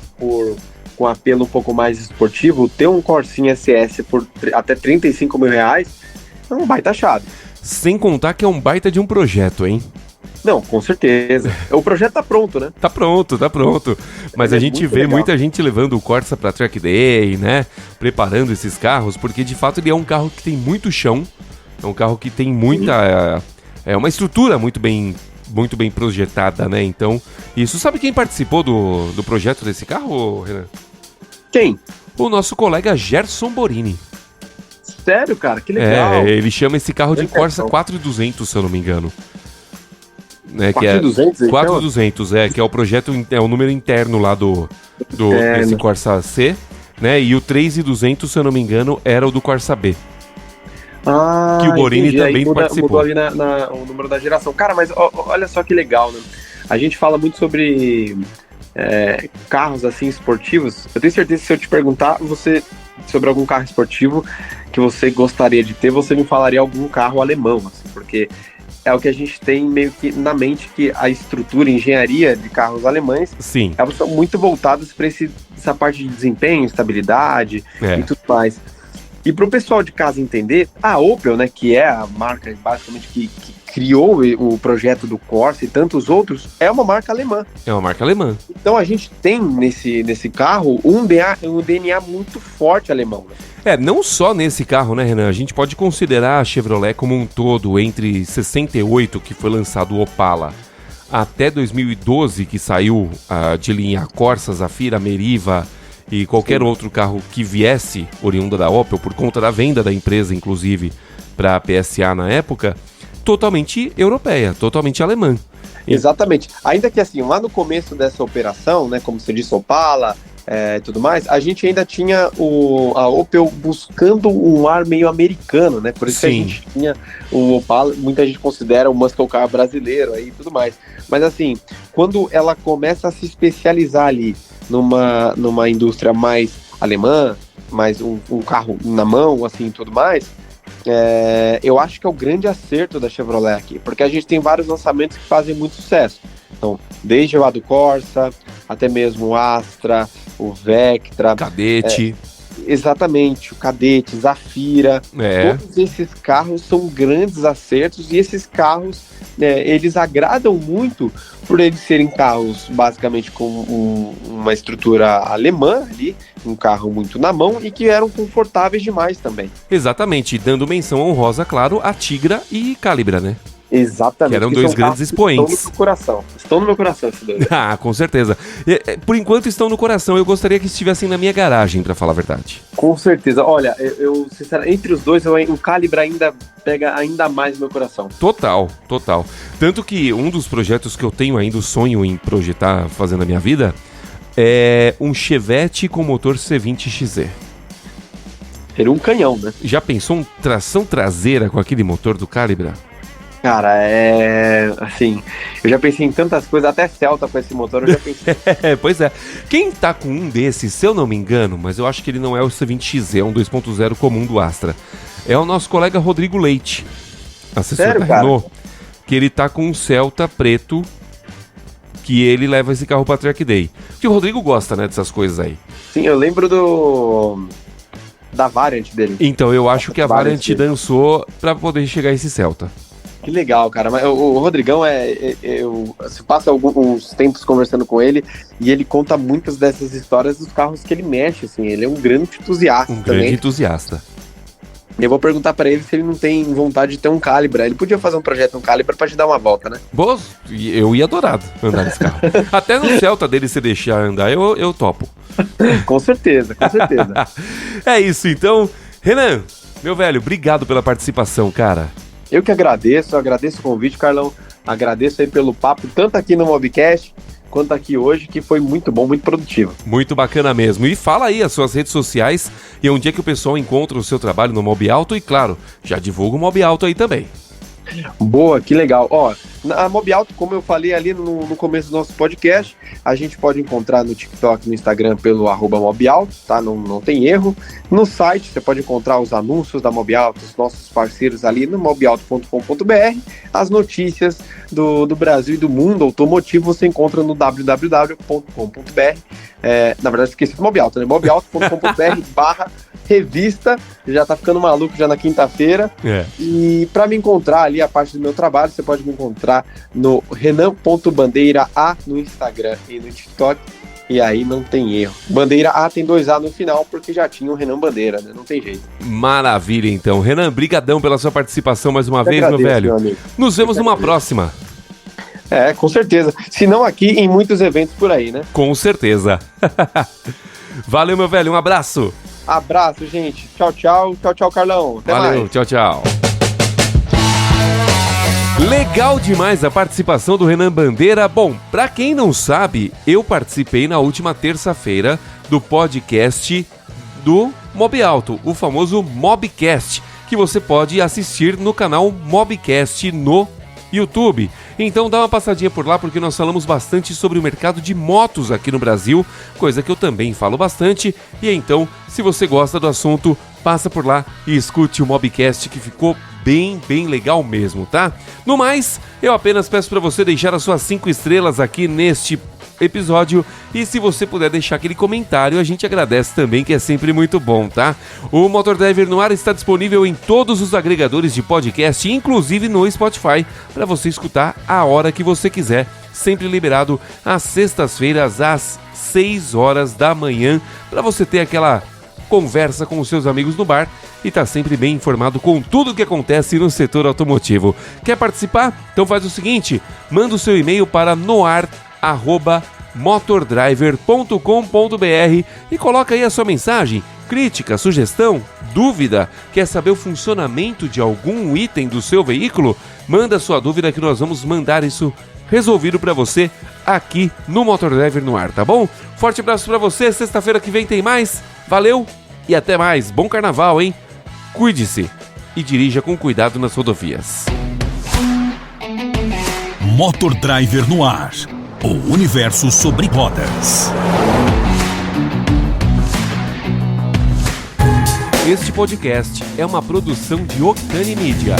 com apelo um pouco mais esportivo. Ter um Corsinha SS por até R$35 mil é um baita chave. Sem contar que é um baita de um projeto, hein? Não, com certeza. O projeto tá pronto, né? Tá pronto. Mas a gente vê muita gente levando o Corsa pra Track Day, né? Preparando esses carros, porque de fato ele é um carro que tem muito chão. É um carro que tem muita... É uma estrutura muito bem projetada, né? Então, isso. Sabe quem participou do projeto desse carro, Renan? Quem? O nosso colega Gerson Borini. Sério, cara? Que legal. Ele chama esse carro de Corsa 4200, se eu não me engano. 4200? Então? 4200, que é o projeto, é o número interno lá desse Corsa C, né? E o 3200, se eu não me engano, era o do Corsa B. Que o Borini também participou. Mudou ali o número da geração. Cara, mas olha só que legal, né? A gente fala muito sobre carros assim esportivos. Eu tenho certeza que se eu te perguntar sobre algum carro esportivo que você gostaria de ter, você me falaria algum carro alemão, assim, porque é o que a gente tem meio que na mente, que a estrutura, a engenharia de carros alemães, sim, elas são muito voltadas para essa parte de desempenho, estabilidade e tudo mais. E para o pessoal de casa entender, a Opel, né, que é a marca basicamente que criou o projeto do Corsa e tantos outros, é uma marca alemã. É uma marca alemã. Então a gente tem nesse carro um DNA muito forte alemão. Né? Não só nesse carro, né, Renan? A gente pode considerar a Chevrolet como um todo, entre 68, que foi lançado o Opala, até 2012, que saiu de linha Corsa, Zafira, Meriva e qualquer outro carro que viesse oriunda da Opel, por conta da venda da empresa, inclusive, para a PSA na época, totalmente europeia, totalmente alemã. Exatamente. Ainda que assim, lá no começo dessa operação, né, como você disse, Opala e tudo mais, a gente ainda tinha a Opel buscando um ar meio americano, né? Por isso que a gente tinha o Opala, muita gente considera o muscle car brasileiro aí e tudo mais. Mas assim, quando ela começa a se especializar ali numa indústria mais alemã, mais um carro na mão, assim, e tudo mais, eu acho que é o grande acerto da Chevrolet aqui, porque a gente tem vários lançamentos que fazem muito sucesso. Então, desde o do Corsa, até mesmo o Astra, o Vectra, Cadete. Exatamente, o Cadete, Zafira, todos esses carros são grandes acertos, e esses carros, eles agradam muito por eles serem carros basicamente com uma estrutura alemã ali, um carro muito na mão, e que eram confortáveis demais também. Exatamente, dando menção honrosa, claro, a Tigra e Calibra, né? Exatamente. Que eram dois grandes expoentes. Estão no meu coração esses dois. Com certeza. Por enquanto estão no coração. Eu gostaria que estivessem na minha garagem, pra falar a verdade. Com certeza. Olha, eu sinceramente, entre os dois, o Calibra ainda pega ainda mais meu coração. Total. Tanto que um dos projetos que eu tenho ainda o sonho em projetar, fazendo a minha vida, é um Chevette com motor C20XZ. Seria um canhão, né? Já pensou tração traseira com aquele motor do Calibra? Cara, assim, eu já pensei em tantas coisas, até Celta com esse motor eu já pensei. Pois é. Quem tá com um desses, se eu não me engano, mas eu acho que ele não é o C20XZ, é um 2.0 comum do Astra, é o nosso colega Rodrigo Leite, assessor da Renault, que ele tá com um Celta preto, que ele leva esse carro pra Track Day. Porque o Rodrigo gosta, né, dessas coisas aí. Sim, eu lembro da Variant dele. Então, eu acho que a Variant dançou pra poder chegar a esse Celta. Que legal, cara. Mas o Rodrigão você passa alguns tempos conversando com ele e ele conta muitas dessas histórias dos carros que ele mexe, assim. Ele é um grande entusiasta também. Grande entusiasta. Eu vou perguntar pra ele se ele não tem vontade de ter um Calibra. Ele podia fazer um projeto, um Calibra, pra te dar uma volta, né? Boa, eu ia adorar andar nesse carro. Até no Celta dele, se deixar andar, eu topo. Com certeza. É isso, então. Renan, meu velho, obrigado pela participação, cara. Eu que agradeço o convite, Carlão. Agradeço aí pelo papo, tanto aqui no Mobcast, quanto aqui hoje, que foi muito bom, muito produtivo. Muito bacana mesmo. E fala aí as suas redes sociais e onde é que o pessoal encontra o seu trabalho no Mob Alto e, claro, já divulga o Mob Alto aí também. Boa, que legal. Ó, a Mob Alto, como eu falei ali no começo do nosso podcast, a gente pode encontrar no TikTok, no Instagram pelo @mobalto, tá? Não tem erro. No site você pode encontrar os anúncios da Mob Alto, os nossos parceiros ali no mobalto.com.br. As notícias do Brasil e do mundo automotivo você encontra no www.com.br. Na verdade, esqueci do Mob Alto, né? mobalto.com.br/revista. Já tá ficando maluco já na quinta-feira. E para me encontrar ali, a parte do meu trabalho, você pode me encontrar no renan.bandeira A no Instagram e no TikTok. E aí não tem erro. Bandeira A tem 2 A no final, porque já tinha o Renan Bandeira, né? Não tem jeito. Maravilha, então. Renan, brigadão pela sua participação mais uma vez, agradeço, meu velho. meu amigo. Nos vemos numa próxima. Com certeza. Se não aqui, em muitos eventos por aí, né? Com certeza. Valeu, meu velho. Um abraço. Abraço, gente. Tchau, tchau. Tchau, tchau, Carlão. Até Valeu, mais. tchau, tchau. Legal demais a participação do Renan Bandeira. Bom, pra quem não sabe, eu participei na última terça-feira do podcast do Mob Alto, o famoso Mobcast, que você pode assistir no canal Mobcast no YouTube. Então dá uma passadinha por lá, porque nós falamos bastante sobre o mercado de motos aqui no Brasil, coisa que eu também falo bastante. E então, se você gosta do assunto, passa por lá e escute o Mobcast, que ficou bem legal mesmo, tá? No mais, eu apenas peço para você deixar as suas 5 estrelas aqui neste episódio, e se você puder deixar aquele comentário, a gente agradece também, que é sempre muito bom, tá? O Motor Driver no Ar está disponível em todos os agregadores de podcast, inclusive no Spotify, para você escutar a hora que você quiser, sempre liberado às sextas-feiras às 6 horas da manhã, para você ter aquela conversa com os seus amigos no bar e tá sempre bem informado com tudo o que acontece no setor automotivo. Quer participar? Então faz o seguinte, manda o seu e-mail para noar@motordriver.com.br e coloca aí a sua mensagem, crítica, sugestão, dúvida, quer saber o funcionamento de algum item do seu veículo? Manda sua dúvida que nós vamos mandar isso resolvido para você aqui no Motor Driver no Ar, tá bom? Forte abraço para você, sexta-feira que vem tem mais. Valeu e até mais. Bom carnaval, hein? Cuide-se e dirija com cuidado nas rodovias. Motor Driver no Ar. O universo sobre rodas. Este podcast é uma produção de Octane Media.